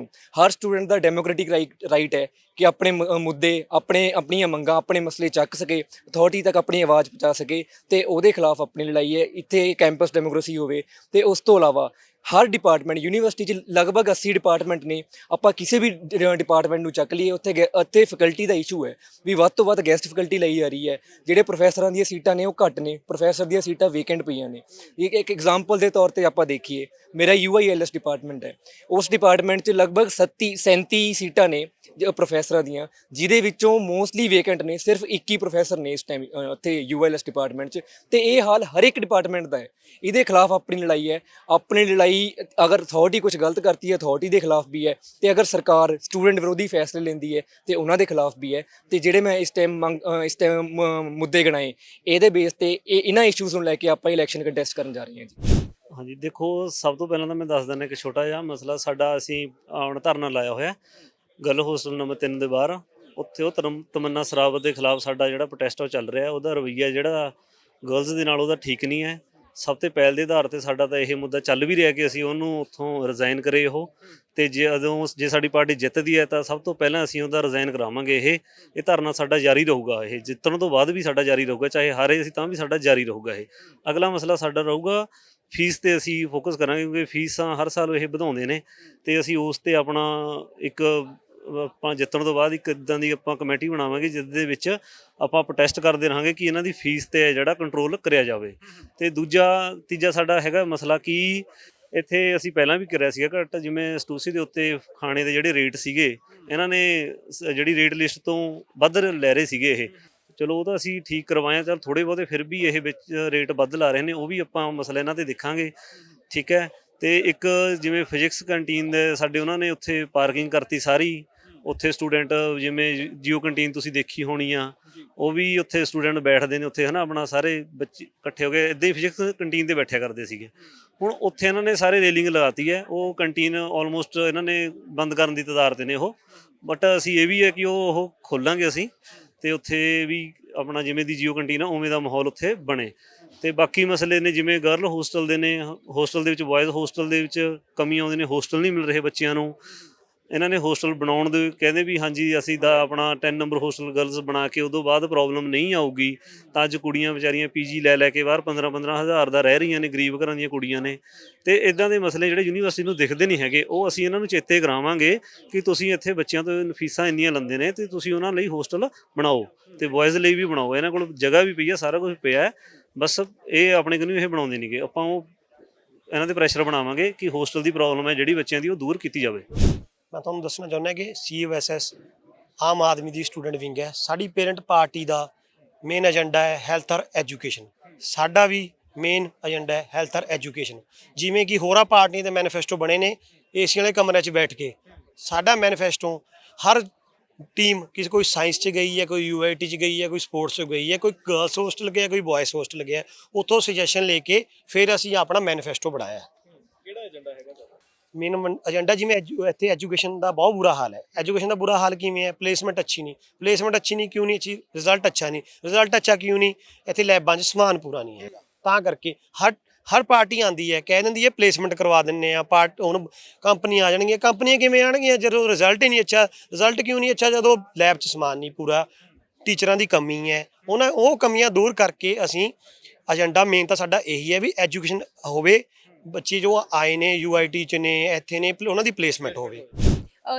ਸਟੂਡੈਂਟ ਦਾ ਡੈਮੋਕ੍ਰੈਟਿਕ ਰਾਈਟ ਹੈ ਕਿ ਆਪਣੇ ਮੁੱਦੇ, ਆਪਣੀਆਂ ਮੰਗਾਂ, ਆਪਣੇ ਮਸਲੇ ਚੱਕ ਸਕੇ, ਅਥਾਰਟੀ ਤੱਕ ਆਪਣੀ ਆਵਾਜ਼ ਪਹੁੰਚਾ ਸਕੇ, ਤੇ ਉਹਦੇ ਖਿਲਾਫ ਆਪਣੀ ਲੜਾਈ ਹੈ। ਇੱਥੇ ਕੈਂਪਸ ਡੈਮੋਕ੍ਰੇਸੀ ਹੋਵੇ। ਤੇ ਉਸ ਤੋਂ ਇਲਾਵਾ ਹਰ ਡਿਪਾਰਟਮੈਂਟ ਯੂਨੀਵਰਸਿਟੀ 'ਚ ਲਗਭਗ 80 ਡਿਪਾਰਟਮੈਂਟ ਨੇ। ਆਪਾਂ ਕਿਸੇ ਵੀ ਡਿਪਾਰਟਮੈਂਟ ਨੂੰ ਚੱਕ ਲਈਏ, ਉੱਥੇ ਫੈਕਲਟੀ ਦਾ ਇਸ਼ੂ ਹੈ ਵੀ ਵੱਧ ਤੋਂ ਵੱਧ ਗੈਸਟ ਫੈਕਲਟੀ ਲਈ ਜਾ ਰਹੀ ਹੈ। ਜਿਹੜੇ ਪ੍ਰੋਫੈਸਰਾਂ ਦੀਆਂ ਸੀਟਾਂ ਨੇ ਉਹ ਘੱਟ ਨੇ, ਪ੍ਰੋਫੈਸਰ ਦੀਆਂ ਸੀਟਾਂ ਵੇਕੈਂਟ ਪਈਆਂ ਨੇ। ਇੱਕ ਐਗਜ਼ਾਮਪਲ ਦੇ ਤੌਰ ਤੇ ਆਪਾਂ ਦੇਖੀਏ, ਮੇਰਾ UILS ਡਿਪਾਰਟਮੈਂਟ ਹੈ, ਉਸ ਡਿਪਾਰਟਮੈਂਟ 'ਚ ਲਗਭਗ 37 ਸੀਟਾਂ ਨੇ ਪ੍ਰੋਫੈਸਰਾਂ ਦੀਆਂ, ਜਿਹਦੇ ਵਿੱਚੋਂ ਮੋਸਟਲੀ ਵੇਕੈਂਟ ਨੇ ਸਿਰਫ 21 ਪ੍ਰੋਫੈਸਰ ਨੇ ਇਸ ਟਾਈਮ ਉੱਥੇ UILS ਡਿਪਾਰਟਮੈਂਟ 'ਚ। ਤੇ ਇਹ ਹਾਲ ਹਰ ਇੱਕ ਡਿਪਾਰਟਮੈਂਟ ਦਾ ਹੈ। ਇਹਦੇ ਖਿਲਾਫ ਆਪਣੀ ਲੜਾਈ ਹੈ। ਆਪਣੀ ਲੜਾਈ ਅਗਰ ਅਥਾਰਟੀ ਕੁਝ ਗਲਤ ਕਰਤੀ ਹੈ, ਅਥਾਰਟੀ ਦੇ ਖਿਲਾਫ ਵੀ ਹੈ, ਤੇ ਅਗਰ ਸਰਕਾਰ ਸਟੂਡੈਂਟ ਵਿਰੋਧੀ ਫੈਸਲੇ ਲੈਂਦੀ ਹੈ ਤੇ ਉਹਨਾਂ ਦੇ ਖਿਲਾਫ ਵੀ ਹੈ। ਤੇ ਜਿਹੜੇ ਮੈਂ ਇਸ ਟਾਈਮ ਮੁੱਦੇ ਗਿਣਾਏ, ਇਹਦੇ ਬੇਸ ਤੇ ਇਹਨਾਂ ਇਸ਼ੂਜ਼ ਨੂੰ ਲੈ ਕੇ ਆਪਾਂ ਇਲੈਕਸ਼ਨ ਕੰਟੈਸਟ ਕਰਨ ਜਾ ਰਹੇ ਹਾਂ ਜੀ। ਹਾਂਜੀ, ਦੇਖੋ ਸਭ ਤੋਂ ਪਹਿਲਾਂ ਤਾਂ ਮੈਂ ਦੱਸ ਦਿੰਦਾ ਇੱਕ ਛੋਟਾ ਜਿਹਾ ਮਸਲਾ ਸਾਡਾ। ਅਸੀਂ ਹੁਣ ਧਰਨਾ ਲਾਇਆ ਹੋਇਆ ਗਰਲ ਹੋਸਟਲ ਨੰਬਰ 3 ਦੇ ਬਾਹਰ। ਉੱਥੇ ਉਹ ਤਮੰਨਾ ਸਰਾਵਤ ਦੇ ਖਿਲਾਫ ਸਾਡਾ ਜਿਹੜਾ ਪ੍ਰੋਟੈਸਟ ਉਹ ਚੱਲ ਰਿਹਾ। ਉਹਦਾ ਰਵੱਈਆ ਜਿਹੜਾ ਗਰਲਜ਼ ਦੇ ਨਾਲ ਉਹਦਾ ਠੀਕ ਨਹੀਂ ਹੈ। ਸਭ ਤੋਂ ਪਹਿਲ ਦੇ ਆਧਾਰ 'ਤੇ ਸਾਡਾ ਤਾਂ ਇਹ ਮੁੱਦਾ ਚੱਲ ਵੀ ਰਿਹਾ ਕਿ ਅਸੀਂ ਉਹਨੂੰ ਉੱਥੋਂ ਰਿਜ਼ਾਈਨ ਕਰੇ ਉਹ। ਅਤੇ ਜੇ ਸਾਡੀ ਪਾਰਟੀ ਜਿੱਤਦੀ ਹੈ ਤਾਂ ਸਭ ਤੋਂ ਪਹਿਲਾਂ ਅਸੀਂ ਉਹਦਾ ਰਿਜ਼ਾਈਨ ਕਰਾਵਾਂਗੇ। ਇਹ ਧਰਨਾ ਸਾਡਾ ਜਾਰੀ ਰਹੂਗਾ। ਇਹ ਜਿੱਤਣ ਤੋਂ ਬਾਅਦ ਵੀ ਸਾਡਾ ਜਾਰੀ ਰਹੂਗਾ, ਚਾਹੇ ਹਾਰੇ ਅਸੀਂ ਤਾਂ ਵੀ ਸਾਡਾ ਜਾਰੀ ਰਹੂਗਾ। ਇਹ ਅਗਲਾ ਮਸਲਾ ਸਾਡਾ ਰਹੂਗਾ ਫੀਸ 'ਤੇ ਅਸੀਂ ਫੋਕਸ ਕਰਾਂਗੇ, ਕਿਉਂਕਿ ਫੀਸਾਂ ਹਰ ਸਾਲ ਇਹ ਵਧਾਉਂਦੇ ਨੇ। ਅਤੇ ਅਸੀਂ ਉਸ 'ਤੇ ਆਪਣਾ ਆਪਾਂ ਜਿੱਤਣ ਤੋਂ ਬਾਅਦ ਇੱਕ ਇੱਦਾਂ ਦੀ ਆਪਾਂ ਕਮੇਟੀ ਬਣਾਵਾਂਗੇ ਜਿਹਦੇ ਵਿੱਚ ਆਪਾਂ ਪ੍ਰੋਟੈਸਟ ਕਰਦੇ ਰਹਾਂਗੇ ਕਿ ਇਹਨਾਂ ਦੀ ਫੀਸ 'ਤੇ ਜਿਹੜਾ ਕੰਟਰੋਲ ਕਰਿਆ ਜਾਵੇ। ਅਤੇ ਤੀਜਾ ਸਾਡਾ ਹੈਗਾ ਮਸਲਾ ਕਿ ਇੱਥੇ ਅਸੀਂ ਪਹਿਲਾਂ ਵੀ ਕਰਿਆ ਸੀਗਾ ਘੱਟ, ਜਿਵੇਂ ਸਟੂਸੀ ਦੇ ਉੱਤੇ ਖਾਣੇ ਦੇ ਜਿਹੜੇ ਰੇਟ ਸੀਗੇ, ਇਹਨਾਂ ਨੇ ਜਿਹੜੀ ਰੇਟ ਲਿਸਟ ਤੋਂ ਵੱਧ ਲੈ ਰਹੇ ਸੀਗੇ ਇਹ। ਚਲੋ ਉਹ ਤਾਂ ਅਸੀਂ ਠੀਕ ਕਰਵਾਇਆ, ਚੱਲ ਥੋੜ੍ਹੇ ਬਹੁਤੇ ਫਿਰ ਵੀ ਇਹ ਵਿੱਚ ਰੇਟ ਵੱਧ ਲਾ ਰਹੇ ਨੇ, ਉਹ ਵੀ ਆਪਾਂ ਮਸਲਾ ਇਹਨਾਂ 'ਤੇ ਦੇਖਾਂਗੇ। ਠੀਕ ਹੈ। ਅਤੇ ਇੱਕ ਜਿਵੇਂ ਫਿਜ਼ਿਕਸ ਕੰਟੀਨ ਦੇ ਸਾਡੇ ਉਹਨਾਂ ਨੇ ਉੱਥੇ ਪਾਰਕਿੰਗ ਕਰਤੀ ਸਾਰੀ। ਉੱਥੇ ਸਟੂਡੈਂਟ ਜਿਵੇਂ ਜੀਓ ਕੰਟੀਨ ਤੁਸੀਂ ਦੇਖੀ ਹੋਣੀ ਆ, ਉਹ ਵੀ ਉੱਥੇ ਸਟੂਡੈਂਟ ਬੈਠਦੇ ਨੇ ਉੱਥੇ, ਹੈ ਨਾ, ਆਪਣਾ ਸਾਰੇ ਬੱਚੇ ਇਕੱਠੇ ਹੋ ਕੇ ਇੱਦਾਂ ਹੀ ਫਿਜ਼ਿਕਸ ਕੰਟੀਨ 'ਤੇ ਬੈਠਿਆ ਕਰਦੇ ਸੀਗੇ। ਹੁਣ ਉੱਥੇ ਇਹਨਾਂ ਨੇ ਸਾਰੇ ਰੇਲਿੰਗ ਲਗਾਤੀ ਹੈ। ਉਹ ਕੰਟੀਨ ਆਲਮੋਸਟ ਇਹਨਾਂ ਨੇ ਬੰਦ ਕਰਨ ਦੀ ਤਦਾਰ 'ਤੇ ਨੇ ਉਹ। ਬਟ ਅਸੀਂ ਇਹ ਵੀ ਹੈ ਕਿ ਉਹ ਖੋਲਾਂਗੇ ਅਸੀਂ, ਅਤੇ ਉੱਥੇ ਵੀ ਆਪਣਾ ਜਿਵੇਂ ਦੀ ਜੀਓ ਕੰਟੀਨ ਆ ਉਵੇਂ ਦਾ ਮਾਹੌਲ ਉੱਥੇ ਬਣੇ। ਅਤੇ ਬਾਕੀ ਮਸਲੇ ਨੇ ਜਿਵੇਂ ਗਰਲ ਹੋਸਟਲ ਦੇ ਨੇ, ਹੋਸਟਲ ਦੇ ਵਿੱਚ ਬੋਇਜ਼ ਹੋਸਟਲ ਦੇ ਵਿੱਚ ਕਮੀ ਆਉਂਦੇ ਨੇ, ਹੋਸਟਲ ਨਹੀਂ ਮਿਲ ਰਹੇ ਬੱਚਿਆਂ ਨੂੰ। ਇਹਨਾਂ ਨੇ ਹੋਸਟਲ ਬਣਾਉਣ ਦੇ ਕਹਿੰਦੇ ਵੀ ਹਾਂਜੀ ਅਸੀਂ ਤਾਂ ਆਪਣਾ 10 ਨੰਬਰ ਹੋਸਟਲ ਗਰਲਸ ਬਣਾ ਕੇ ਉਦੋਂ ਬਾਅਦ ਪ੍ਰੋਬਲਮ ਨਹੀਂ ਆਊਗੀ। ਤਾਂ ਅੱਜ ਕੁੜੀਆਂ ਵਿਚਾਰੀਆਂ PG ਲੈ ਕੇ ਬਾਹਰ 15-15 ਹਜ਼ਾਰ ਦਾ ਰਹਿ ਰਹੀਆਂ ਨੇ, ਗਰੀਬ ਘਰਾਂ ਦੀਆਂ ਕੁੜੀਆਂ ਨੇ। ਅਤੇ ਇੱਦਾਂ ਦੇ ਮਸਲੇ ਜਿਹੜੇ ਯੂਨੀਵਰਸਿਟੀ ਨੂੰ ਦਿਖਦੇ ਨਹੀਂ ਹੈਗੇ, ਉਹ ਅਸੀਂ ਇਹਨਾਂ ਨੂੰ ਚੇਤੇ ਕਰਾਵਾਂਗੇ ਕਿ ਤੁਸੀਂ ਇੱਥੇ ਬੱਚਿਆਂ ਤੋਂ ਫੀਸਾਂ ਇੰਨੀਆਂ ਲੈਂਦੇ ਨੇ ਅਤੇ ਤੁਸੀਂ ਉਹਨਾਂ ਲਈ ਹੋਸਟਲ ਬਣਾਓ, ਅਤੇ ਬੋਇਜ਼ ਲਈ ਵੀ ਬਣਾਓ। ਇਹਨਾਂ ਕੋਲ ਜਗ੍ਹਾ ਵੀ ਪਈ ਹੈ, ਸਾਰਾ ਕੁਝ ਪਿਆ, ਬਸ ਇਹ ਆਪਣੇ ਕੋਲ ਇਹ ਬਣਾਉਂਦੇ ਨਹੀਂਗੇ। ਆਪਾਂ ਉਹ ਇਹਨਾਂ 'ਤੇ ਪ੍ਰੈਸ਼ਰ ਬਣਾਵਾਂਗੇ ਕਿ ਹੋਸਟਲ ਦੀ ਪ੍ਰੋਬਲਮ ਹੈ ਜਿਹੜੀ ਬੱਚਿਆਂ ਦੀ ਉਹ ਦੂਰ ਕੀਤੀ ਜਾਵੇ। ਮੈਂ ਤੁਹਾਨੂੰ ਦੱਸਣਾ ਚਾਹੁੰਦਾ ਕਿ CUSS ਆਮ ਆਦਮੀ ਦੀ ਸਟੂਡੈਂਟ ਵਿੰਗ ਹੈ। ਸਾਡੀ ਪੇਰੈਂਟ ਪਾਰਟੀ ਦਾ ਮੇਨ ਏਜੰਡਾ ਹੈ ਹੈਲਥ ਔਰ ਐਜੂਕੇਸ਼ਨ। ਸਾਡਾ ਵੀ ਮੇਨ ਏਜੰਡਾ ਹੈ ਹੈਲਥ ਔਰ ਐਜੂਕੇਸ਼ਨ। ਜਿਵੇਂ ਕਿ ਹੋਰਾਂ ਪਾਰਟੀਆਂ ਦੇ ਮੈਨੀਫੈਸਟੋ ਬਣੇ ਨੇ ਏਸੀ ਵਾਲੇ ਕਮਰੇ 'ਚ ਬੈਠ ਕੇ, ਸਾਡਾ ਮੈਨੀਫੈਸਟੋ ਹਰ ਟੀਮ ਕੋਈ ਸਾਇੰਸ 'ਚ ਗਈ ਹੈ, ਕੋਈ UIT 'ਚ ਗਈ ਹੈ, ਕੋਈ ਸਪੋਰਟਸ 'ਚ ਗਈ ਹੈ, ਕੋਈ ਗਰਲਸ ਹੋਸਟਲ ਗਿਆ, ਕੋਈ ਬॉयਜ਼ ਹੋਸਟਲ ਗਿਆ, ਉੱਥੋਂ ਸੁਜੈਸ਼ਨ ਲੈ ਕੇ ਫਿਰ ਅਸੀਂ ਆਪਣਾ ਮੈਨੀਫੈਸਟੋ ਬਣਾਇਆ। ਕਿਹੜਾ ਏਜੰਡਾ ਹੈਗਾ? ਮੇਨ ਏਜੰਡਾ ਜਿਵੇਂ ਇੱਥੇ ਐਜੂਕੇਸ਼ਨ ਦਾ ਬਹੁਤ ਬੁਰਾ ਹਾਲ ਹੈ। ਐਜੂਕੇਸ਼ਨ ਦਾ ਬੁਰਾ ਹਾਲ ਕਿਵੇਂ ਹੈ? ਪਲੇਸਮੈਂਟ ਅੱਛੀ ਨਹੀਂ। ਪਲੇਸਮੈਂਟ ਅੱਛੀ ਨਹੀਂ ਕਿਉਂ ਨਹੀਂ ਅੱਛੀ? ਰਿਜ਼ਲਟ ਅੱਛਾ ਨਹੀਂ। ਰਿਜ਼ਲਟ ਅੱਛਾ ਕਿਉਂ ਨਹੀਂ? ਇੱਥੇ ਲੈਬਾਂ 'ਚ ਸਮਾਨ ਪੂਰਾ ਨਹੀਂ ਹੈਗਾ। ਤਾਂ ਕਰਕੇ ਹਰ ਪਾਰਟੀ ਆਉਂਦੀ ਹੈ, ਕਹਿ ਦਿੰਦੀ ਹੈ ਪਲੇਸਮੈਂਟ ਕਰਵਾ ਦਿੰਦੇ ਆ, ਹੁਣ ਕੰਪਨੀਆਂ ਆ ਜਾਣਗੀਆਂ। ਕੰਪਨੀਆਂ ਕਿਵੇਂ ਆਉਣਗੀਆਂ ਜਦੋਂ ਰਿਜ਼ਲਟ ਹੀ ਨਹੀਂ ਅੱਛਾ? ਰਿਜ਼ਲਟ ਕਿਉਂ ਨਹੀਂ ਅੱਛਾ? ਜਦੋਂ ਲੈਬ 'ਚ ਸਮਾਨ ਨਹੀਂ ਪੂਰਾ, ਟੀਚਰਾਂ ਦੀ ਕਮੀ ਹੈ। ਉਹ ਕਮੀਆਂ ਦੂਰ ਕਰਕੇ ਅਸੀਂ ਏਜੰਡਾ ਮੇਨ ਤਾਂ ਸਾਡਾ ਇਹੀ ਹੈ ਵੀ ਐਜੂਕੇਸ਼ਨ ਹੋਵੇ, ਬੱਚੇ ਜੋ ਆਏ ਨੇ UIT 'ਚ ਨੇ, ਇੱਥੇ ਨੇ, ਉਹਨਾਂ ਦੀ ਪਲੇਸਮੈਂਟ ਹੋਵੇ।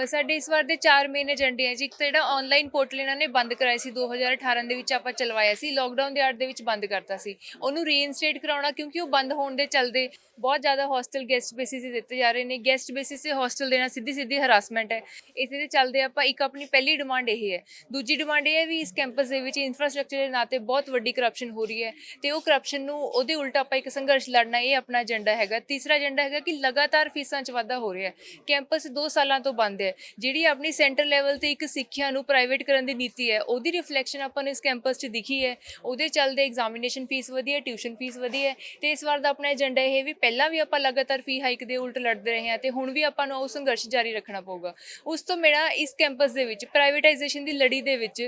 ਸਾਡੇ ਇਸ ਵਾਰ ਦੇ 4 ਮੇਨ ਏਜੰਡੇ ਹੈ ਜੀ। ਇੱਕ ਤਾਂ ਜਿਹੜਾ ਆਨਲਾਈਨ ਪੋਰਟਲ ਇਹਨਾਂ ਨੇ ਬੰਦ ਕਰਾਇਆ ਸੀ 2018 ਦੇ ਵਿੱਚ ਆਪਾਂ ਚਲਵਾਇਆ ਸੀ, ਲੋਕਡਾਊਨ ਦੇ ਆੜ ਦੇ ਵਿੱਚ ਬੰਦ ਕਰਤਾ ਸੀ, ਉਹਨੂੰ ਰੀਇਨਸਟੇਟ ਕਰਾਉਣਾ, ਕਿਉਂਕਿ ਉਹ ਬੰਦ ਹੋਣ ਦੇ ਚੱਲਦੇ ਬਹੁਤ ਜ਼ਿਆਦਾ ਹੋਸਟਲ ਗੈਸਟ ਬੇਸਿਸ 'ਤੇ ਦਿੱਤੇ ਜਾ ਰਹੇ ਨੇ। ਗੈਸਟ ਬੇਸਿਸ 'ਤੇ ਹੋਸਟਲ ਦੇਣਾ ਸਿੱਧੀ ਹਰਾਸਮੈਂਟ ਹੈ। ਇਸੇ ਦੇ ਚੱਲਦੇ ਆਪਾਂ ਇੱਕ ਆਪਣੀ ਪਹਿਲੀ ਡਿਮਾਂਡ ਇਹ ਹੈ। ਦੂਜੀ ਡਿਮਾਂਡ ਇਹ ਹੈ ਵੀ ਇਸ ਕੈਂਪਸ ਦੇ ਵਿੱਚ ਇਨਫਰਾਸਟ੍ਰਕਚਰ ਦੇ ਨਾਂ 'ਤੇ ਬਹੁਤ ਵੱਡੀ ਕਰਪਸ਼ਨ ਹੋ ਰਹੀ ਹੈ, ਅਤੇ ਉਹ ਕਰਪਸ਼ਨ ਨੂੰ ਉਹਦੇ ਉਲਟ ਆਪਾਂ ਇੱਕ ਸੰਘਰਸ਼ ਲੜਨਾ, ਇਹ ਆਪਣਾ ਏਜੰਡਾ ਹੈਗਾ। ਤੀਸਰਾ ਏਜੰਡਾ ਹੈਗਾ ਕਿ ਲਗਾਤਾਰ ਫੀਸਾਂ 'ਚ ਵਾਧਾ ਹੋ ਰਿਹਾ ਹੈ। ਕੈਂਪਸ 2 ਸਾਲਾਂ ਤੋਂ ਬੰਦ ਹੈ। ਜਿਹੜੀ ਆਪਣੀ ਸੈਂਟਰ ਲੈਵਲ ਤੇ ਇੱਕ ਸਿੱਖਿਆ ਨੂੰ ਪ੍ਰਾਈਵੇਟ ਕਰਨ ਦੀ ਨੀਤੀ ਹੈ, ਉਹਦੀ ਰਿਫਲੈਕਸ਼ਨ ਆਪਾਂ ਨੂੰ ਇਸ ਕੈਂਪਸ 'ਚ ਦਿਖੀ ਹੈ। ਉਹਦੇ ਚੱਲਦੇ ਐਗਜ਼ਾਮੀਨੇਸ਼ਨ ਫੀਸ ਵਧੀ ਹੈ, ਟਿਊਸ਼ਨ ਫੀਸ ਵਧੀ ਹੈ। ਅਤੇ ਇਸ ਵਾਰ ਦਾ ਆਪਣਾ ਏਜੰਡਾ ਇਹ ਵੀ ਪਹਿਲਾਂ ਵੀ ਆਪਾਂ ਲਗਾਤਾਰ ਫੀ ਹਾਈਕ ਦੇ ਉਲਟ ਲੜਦੇ ਰਹੇ ਹਾਂ, ਅਤੇ ਹੁਣ ਵੀ ਆਪਾਂ ਨੂੰ ਉਹ ਸੰਘਰਸ਼ ਜਾਰੀ ਰੱਖਣਾ ਪਊਗਾ। ਉਸ ਤੋਂ ਮੇਰਾ ਇਸ ਕੈਂਪਸ ਦੇ ਵਿੱਚ ਪ੍ਰਾਈਵੇਟਾਈਜੇਸ਼ਨ ਦੀ ਲੜੀ ਦੇ ਵਿੱਚ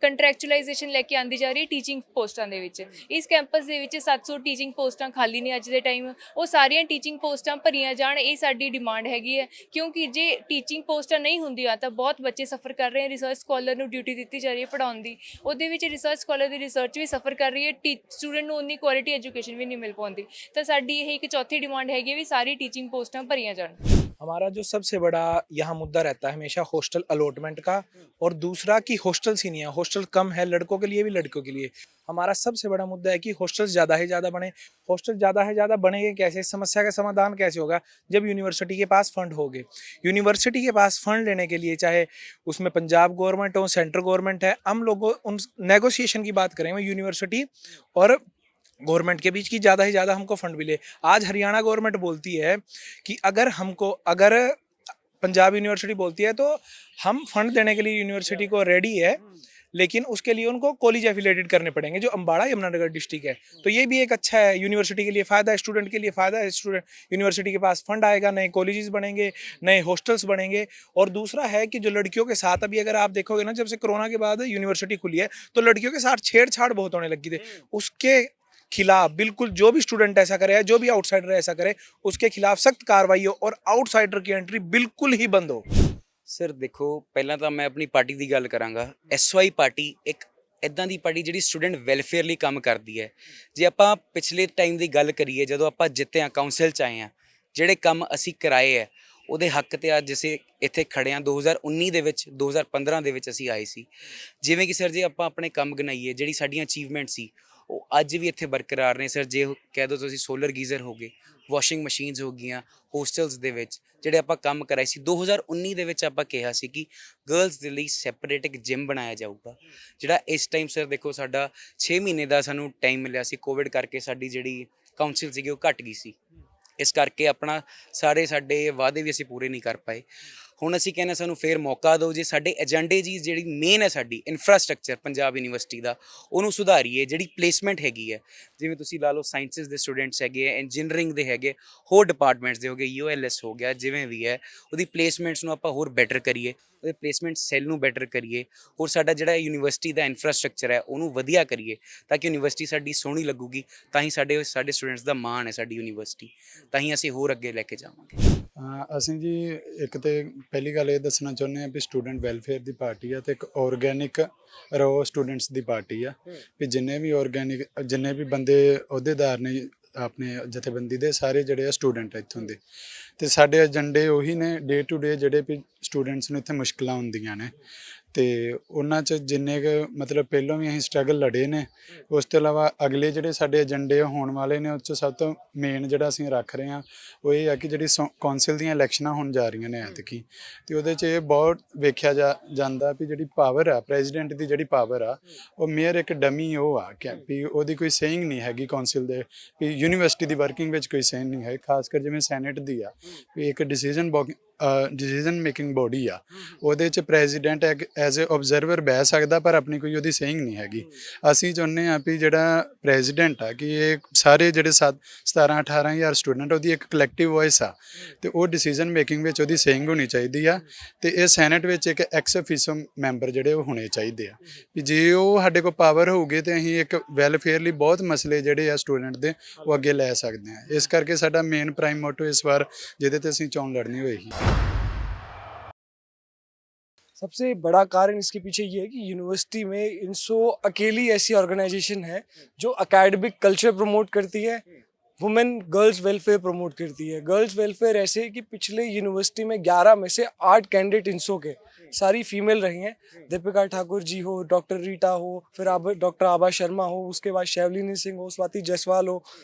ਕੰਟਰੈਕਚੁਅਲਾਈਜੇਸ਼ਨ ਲੈ ਕੇ ਆਂਦੀ ਜਾ ਰਹੀ ਟੀਚਿੰਗ ਪੋਸਟਾਂ ਦੇ ਵਿੱਚ। ਇਸ ਕੈਂਪਸ ਦੇ ਵਿੱਚ 700 ਟੀਚਿੰਗ ਪੋਸਟਾਂ ਖਾਲੀ ਨੇ ਅੱਜ ਦੇ ਟਾਈਮ। ਉਹ ਸਾਰੀਆਂ ਟੀਚਿੰਗ ਪੋਸਟਾਂ ਭਰੀਆਂ ਜਾਣ, ਇਹ ਸਾਡੀ ਡਿਮਾਂਡ ਹੈਗੀ ਹੈ। ਕਿਉਂਕਿ ਜੇ ਟੀਚਿੰਗ ਪੋਸਟਾਂ ਨਹੀਂ ਹੁੰਦੀਆਂ ਤਾਂ ਬਹੁਤ ਬੱਚੇ ਸਫਰ ਕਰ ਰਹੇ ਹੈ। ਰਿਸਰਚ ਸਕਾਲਰ ਨੂੰ ਡਿਊਟੀ ਦਿੱਤੀ ਜਾ ਰਹੀ ਹੈ ਪੜ੍ਹਾਉਣ ਦੀ, ਉਹਦੇ ਵਿੱਚ ਰਿਸਰਚ ਸਕਾਲਰ ਦੀ ਰਿਸਰਚ ਵੀ ਸਫਰ ਕਰ ਰਹੀ ਹੈ, ਸਟੂਡੈਂਟ ਨੂੰ ਉਨੀ ਕੁਆਲਿਟੀ ਐਜੂਕੇਸ਼ਨ ਵੀ ਨਹੀਂ ਮਿਲ ਪਾਉਂਦੀ। ਤਾਂ ਸਾਡੀ ਇਹ ਇੱਕ ਚੌਥੀ ਡਿਮਾਂਡ ਹੈਗੀ ਵੀ ਸਾਰੀ ਟੀचिंग पोस्टां भरियां जान। हमारा जो सबसे बड़ा यहाँ मुद्दा रहता है हमेशा हॉस्टल अलॉटमेंट का, और दूसरा कि हॉस्टल्स ही नहीं है, हॉस्टल कम है लड़कों के लिए भी लड़कियों के लिए। हमारा सबसे बड़ा मुद्दा है कि हॉस्टल्स ज़्यादा से ज़्यादा बने। हॉस्टल ज़्यादा से ज़्यादा बनेंगे कैसे, इस समस्या का समाधान कैसे होगा? जब यूनिवर्सिटी के पास फंड होंगे। यूनिवर्सिटी के पास फंड लेने के लिए चाहे उसमें पंजाब गवर्नमेंट हो, सेंट्रल गवर्नमेंट है, हम लोगों उन नेगोशिएशन की बात करें यूनिवर्सिटी और गवर्नमेंट के बीच की ज़्यादा से ज़्यादा हमको फंड मिले। आज हरियाणा गवर्नमेंट बोलती है कि अगर पंजाब यूनिवर्सिटी बोलती है तो हम फंड देने के लिए यूनिवर्सिटी को रेडी है, लेकिन उसके लिए उनको कॉलेज एफिलेटेड करने पड़ेंगे जो अम्बाड़ा यमुनानगर डिस्ट्रिक्ट है। तो ये भी एक अच्छा है, यूनिवर्सिटी के लिए फ़ायदा है, स्टूडेंट के लिए फ़ायदा है। स्टूडेंट यूनिवर्सिटी के पास फंड आएगा, नए कॉलेजेस बनेंगे, नए हॉस्टल्स बनेंगे। और दूसरा है कि जो लड़कियों के साथ अभी अगर आप देखोगे ना, जब से कोरोना के बाद यूनिवर्सिटी खुली है तो लड़कियों के साथ छेड़छाड़ बहुत होने लगी थी। उसके खिलाफ बिल्कुल जो भी स्टूडेंट ऐसा करे, जो भी आउटसाइडर ऐसा करे, उसके खिलाफ सख्त कार्रवाई हो और आउटसाइडर की एंट्री बिल्कुल ही बंद हो। ਸਰ ਦੇਖੋ, ਪਹਿਲਾਂ ਤਾਂ ਮੈਂ ਆਪਣੀ ਪਾਰਟੀ ਦੀ ਗੱਲ ਕਰਾਂਗਾ। SY ਪਾਰਟੀ ਇੱਕ ਇੱਦਾਂ ਦੀ ਪਾਰਟੀ ਜਿਹੜੀ ਸਟੂਡੈਂਟ ਵੈਲਫੇਅਰ ਲਈ ਕੰਮ ਕਰਦੀ ਹੈ। ਜੇ ਆਪਾਂ ਪਿਛਲੇ ਟਾਈਮ ਦੀ ਗੱਲ ਕਰੀਏ, ਜਦੋਂ ਆਪਾਂ ਜਿੱਤੇ ਹਾਂ, ਕਾਉਂਸਲ 'ਚ ਆਏ ਹਾਂ, ਜਿਹੜੇ ਕੰਮ ਅਸੀਂ ਕਰਾਏ ਹੈ ਉਹਦੇ ਹੱਕ ਤੇ ਅੱਜ ਅਸੀਂ ਇੱਥੇ ਖੜੇ ਹਾਂ। 2019 ਦੇ ਵਿੱਚ 2015 ਦੇ ਵਿੱਚ ਅਸੀਂ ਆਏ ਸੀ। ਜਿਵੇਂ ਕਿ ਸਰ ਜੇ ਆਪਾਂ ਆਪਣੇ ਕੰਮ ਗਿਣਾਈਏ, ਜਿਹੜੀ ਸਾਡੀਆਂ ਅਚੀਵਮੈਂਟ ਸੀ ਉਹ ਅੱਜ ਵੀ ਇੱਥੇ ਬਰਕਰਾਰ ਨੇ ਸਰ। ਜੇ ਕਹਿ ਦਿਓ ਤੁਸੀਂ ਸੋਲਰ ਗੀਜ਼ਰ ਹੋ ਗਏ, ਵਾਸ਼ਿੰਗ ਮਸ਼ੀਨਸ ਹੋ ਗਈਆਂ, ਹੋਸਟਲਸ ਦੇ ਵਿੱਚ ਜਿਹੜੇ ਆਪਾਂ ਕੰਮ ਕਰਾਏ ਸੀ। 2019 ਦੇ ਵਿੱਚ ਆਪਾਂ ਕਿਹਾ ਸੀ ਕਿ ਗਰਲਸ ਦੇ ਲਈ ਸੈਪਰੇਟ ਇੱਕ ਜਿਮ ਬਣਾਇਆ ਜਾਊਗਾ, ਜਿਹੜਾ ਇਸ ਟਾਈਮ ਸਰ ਦੇਖੋ ਸਾਡਾ 6 ਮਹੀਨੇ ਦਾ ਸਾਨੂੰ ਟਾਈਮ ਮਿਲਿਆ ਸੀ। ਕੋਵਿਡ ਕਰਕੇ ਸਾਡੀ ਜਿਹੜੀ ਕਾਉਂਸਲ ਸੀਗੀ ਉਹ ਘਟ ਗਈ ਸੀ, ਇਸ ਕਰਕੇ ਆਪਣਾ ਸਾਡੇ ਵਾਅਦੇ ਵੀ ਅਸੀਂ ਪੂਰੇ ਨਹੀਂ ਕਰ ਪਾਏ। ਹੁਣ ਅਸੀਂ ਕਹਿੰਦੇ ਸਾਨੂੰ ਫੇਰ ਮੌਕਾ ਦਿਓ। ਜੇ ਸਾਡੇ ਏਜੰਡੇ ਜੀ ਜਿਹੜੀ ਮੇਨ ਹੈ ਸਾਡੀ ਇਨਫਰਾਸਟ੍ਰਕਚਰ ਪੰਜਾਬ ਯੂਨੀਵਰਸਿਟੀ ਦਾ, ਉਹਨੂੰ ਸੁਧਾਰੀਏ। ਜਿਹੜੀ ਪਲੇਸਮੈਂਟ ਹੈਗੀ ਹੈ, ਜਿਵੇਂ ਤੁਸੀਂ ਲਾ ਲਓ ਸਾਇੰਸਿਸ ਦੇ ਸਟੂਡੈਂਟਸ ਹੈਗੇ ਹੈ, ਇੰਜੀਨੀਅਰਿੰਗ ਦੇ ਹੈਗੇ, ਹੋਰ ਡਿਪਾਰਟਮੈਂਟਸ ਦੇ ਹੋ ਗਏ, ULS ਹੋ ਗਿਆ, ਜਿਵੇਂ ਵੀ ਹੈ ਉਹਦੀ ਪਲੇਸਮੈਂਟਸ ਨੂੰ ਆਪਾਂ ਹੋਰ ਬੈਟਰ ਕਰੀਏ, ਉਹਦੇ ਪਲੇਸਮੈਂਟ ਸੈੱਲ ਨੂੰ ਬੈਟਰ ਕਰੀਏ, ਹੋਰ ਸਾਡਾ ਜਿਹੜਾ ਯੂਨੀਵਰਸਿਟੀ ਦਾ ਇਨਫਰਾਸਟ੍ਰਕਚਰ ਹੈ ਉਹਨੂੰ ਵਧੀਆ ਕਰੀਏ, ਤਾਂ ਕਿ ਯੂਨੀਵਰਸਿਟੀ ਸਾਡੀ ਸੋਹਣੀ ਲੱਗੂਗੀ। ਤਾਂ ਹੀ ਸਾਡੇ ਸਟੂਡੈਂਟਸ ਦਾ ਮਾਣ ਹੈ ਸਾਡੀ ਯੂਨੀਵਰਸਿਟੀ, ਤਾਂ ਹੀ ਅਸੀਂ ਹੋਰ ਅੱਗੇ ਲੈ ਕੇ ਜਾਵਾਂਗੇ। ਅਸੀਂ ਜੀ ਇੱਕ ਤੇ ਪਹਿਲੀ ਗੱਲ ਇਹ ਦੱਸਣਾ ਚਾਹੁੰਦੇ ਹਾਂ ਵੀ ਸਟੂਡੈਂਟ ਵੈਲਫੇਅਰ ਦੀ ਪਾਰਟੀ ਆ ਤੇ ਇੱਕ ਆਰਗੈਨਿਕ ਰੋ ਸਟੂਡੈਂਟਸ ਦੀ ਪਾਰਟੀ ਆ। ਵੀ ਜਿੰਨੇ ਵੀ ਬੰਦੇ ਅਹੁਦੇਦਾਰ ਨੇ ਆਪਣੇ ਜਥੇਬੰਦੀ ਦੇ, ਸਾਰੇ ਜਿਹੜੇ ਆ ਸਟੂਡੈਂਟ ਇੱਥੋਂ ਦੇ, ਤੇ ਸਾਡੇ ਏਜੰਡੇ ਉਹੀ ਨੇ ਡੇ ਟੂ ਡੇ ਜਿਹੜੇ ਵੀ ਸਟੂਡੈਂਟਸ ਨੂੰ ਇੱਥੇ ਮੁਸ਼ਕਲਾਂ ਹੁੰਦੀਆਂ ਨੇ ਤੇ ਉਹਨਾਂ 'ਚ ਜਿੰਨੇ ਕੁ ਮਤਲਬ ਪਹਿਲਾਂ ਵੀ ਅਸੀਂ ਸਟਰਗਲ ਲੜੇ ਨੇ। ਉਸ ਤੋਂ ਇਲਾਵਾ ਅਗਲੇ ਜਿਹੜੇ ਸਾਡੇ ਏਜੰਡੇ ਹੋਣ ਵਾਲੇ ਨੇ, ਉਸ 'ਚ ਸਭ ਤੋਂ ਮੇਨ ਜਿਹੜਾ ਅਸੀਂ ਰੱਖ ਰਹੇ ਹਾਂ ਉਹ ਇਹ ਆ ਕਿ ਜਿਹੜੀ ਕੌਂਸਲ ਦੀਆਂ ਇਲੈਕਸ਼ਨਾਂ ਹੋਣ ਜਾ ਰਹੀਆਂ ਨੇ ਐਤਕੀ, ਤੇ ਉਹਦੇ 'ਚ ਇਹ ਬਹੁਤ ਵੇਖਿਆ ਜਾਂਦਾ ਵੀ ਜਿਹੜੀ ਪਾਵਰ ਆ ਪ੍ਰੈਜ਼ੀਡੈਂਟ ਦੀ, ਜਿਹੜੀ ਪਾਵਰ ਆ ਉਹ ਮੇਅਰ ਇੱਕ ਡਮੀ ਉਹ ਆ ਕਿ ਵੀ ਉਹਦੀ ਕੋਈ ਸੇਇੰਗ ਨਹੀਂ ਹੈਗੀ ਕੌਂਸਲ ਦੇ, ਵੀ ਯੂਨੀਵਰਸਿਟੀ ਦੀ ਵਰਕਿੰਗ ਵਿੱਚ ਕੋਈ ਸੇਇੰਗ ਨਹੀਂ ਹੈ। ਖਾਸ ਕਰ ਜਿਵੇਂ ਸੈਨੇਟ ਦੀ ਆ, ਵੀ ਇੱਕ ਡਿਸੀਜਨ ਮੇਕਿੰਗ ਬੋਡੀ ਆ, ਉਹਦੇ 'ਚ ਪ੍ਰੈਜ਼ੀਡੈਂਟ ਐਜ਼ ਏ ਓਬਜ਼ਰਵਰ ਬਹਿ ਸਕਦਾ, ਪਰ ਆਪਣੀ ਕੋਈ ਉਹਦੀ ਸੇਇੰਗ ਨਹੀਂ ਹੈਗੀ। ਅਸੀਂ ਚਾਹੁੰਦੇ ਹਾਂ ਵੀ ਜਿਹੜਾ ਪ੍ਰੈਜ਼ੀਡੈਂਟ ਆ ਕਿ ਇਹ ਸਾਰੇ ਜਿਹੜੇ 17-18 ਸਟੂਡੈਂਟ, ਉਹਦੀ ਇੱਕ ਕਲੈਕਟਿਵ ਵੌਇਸ ਆ ਤੇ ਉਹ ਡਿਸੀਜਨ ਮੇਕਿੰਗ ਵਿੱਚ ਉਹਦੀ ਸੇਇੰਗ ਹੋਣੀ ਚਾਹੀਦੀ ਆ। ਤੇ ਇਹ ਸੈਨੇਟ ਵਿੱਚ ਇੱਕ ਐਕਸ ਅਫੀਸ਼ੋ ਮੈਂਬਰ ਜਿਹੜੇ ਉਹ ਹੋਣੇ ਚਾਹੀਦੇ ਆ, ਵੀ ਜੇ ਉਹ ਸਾਡੇ ਕੋਲ ਪਾਵਰ ਹੋਊਗੀ ਤੇ ਅਸੀਂ ਇੱਕ ਵੈਲਫੇਅਰ ਲਈ ਬਹੁਤ ਮਸਲੇ ਜਿਹੜੇ ਆ ਸਟੂਡੈਂਟ ਦੇ ਉਹ ਅੱਗੇ ਲੈ ਸਕਦੇ ਹਾਂ। ਇਸ ਕਰਕੇ ਸਾਡਾ ਮੇਨ ਪ੍ਰਾਈਮ ਮੋਟੋ ਇਸ ਵਾਰ ਜਿਹਦੇ ਤੇ ਅਸੀਂ ਚੋਣ ਲੜਨੀ ਹੋਏਗੀ। सबसे बड़ा कारण इसके पीछे ये है कि यूनिवर्सिटी में INSO अकेली ऐसी ऑर्गेनाइजेशन है जो एकेडमिक कल्चर प्रमोट करती है, वुमेन गर्ल्स वेलफेयर प्रमोट करती है। गर्ल्स वेलफेयर ऐसे कि पिछले यूनिवर्सिटी में 11 में से 8 कैंडिडेट INSO के सारी फीमेल रही हैं। दीपिका ठाकुर जी हो, डॉक्टर रीटा हो, फिर डॉक्टर आभा शर्मा हो, उसके बाद शैवलिनी सिंह हो, स्वाति जायसवाल हो,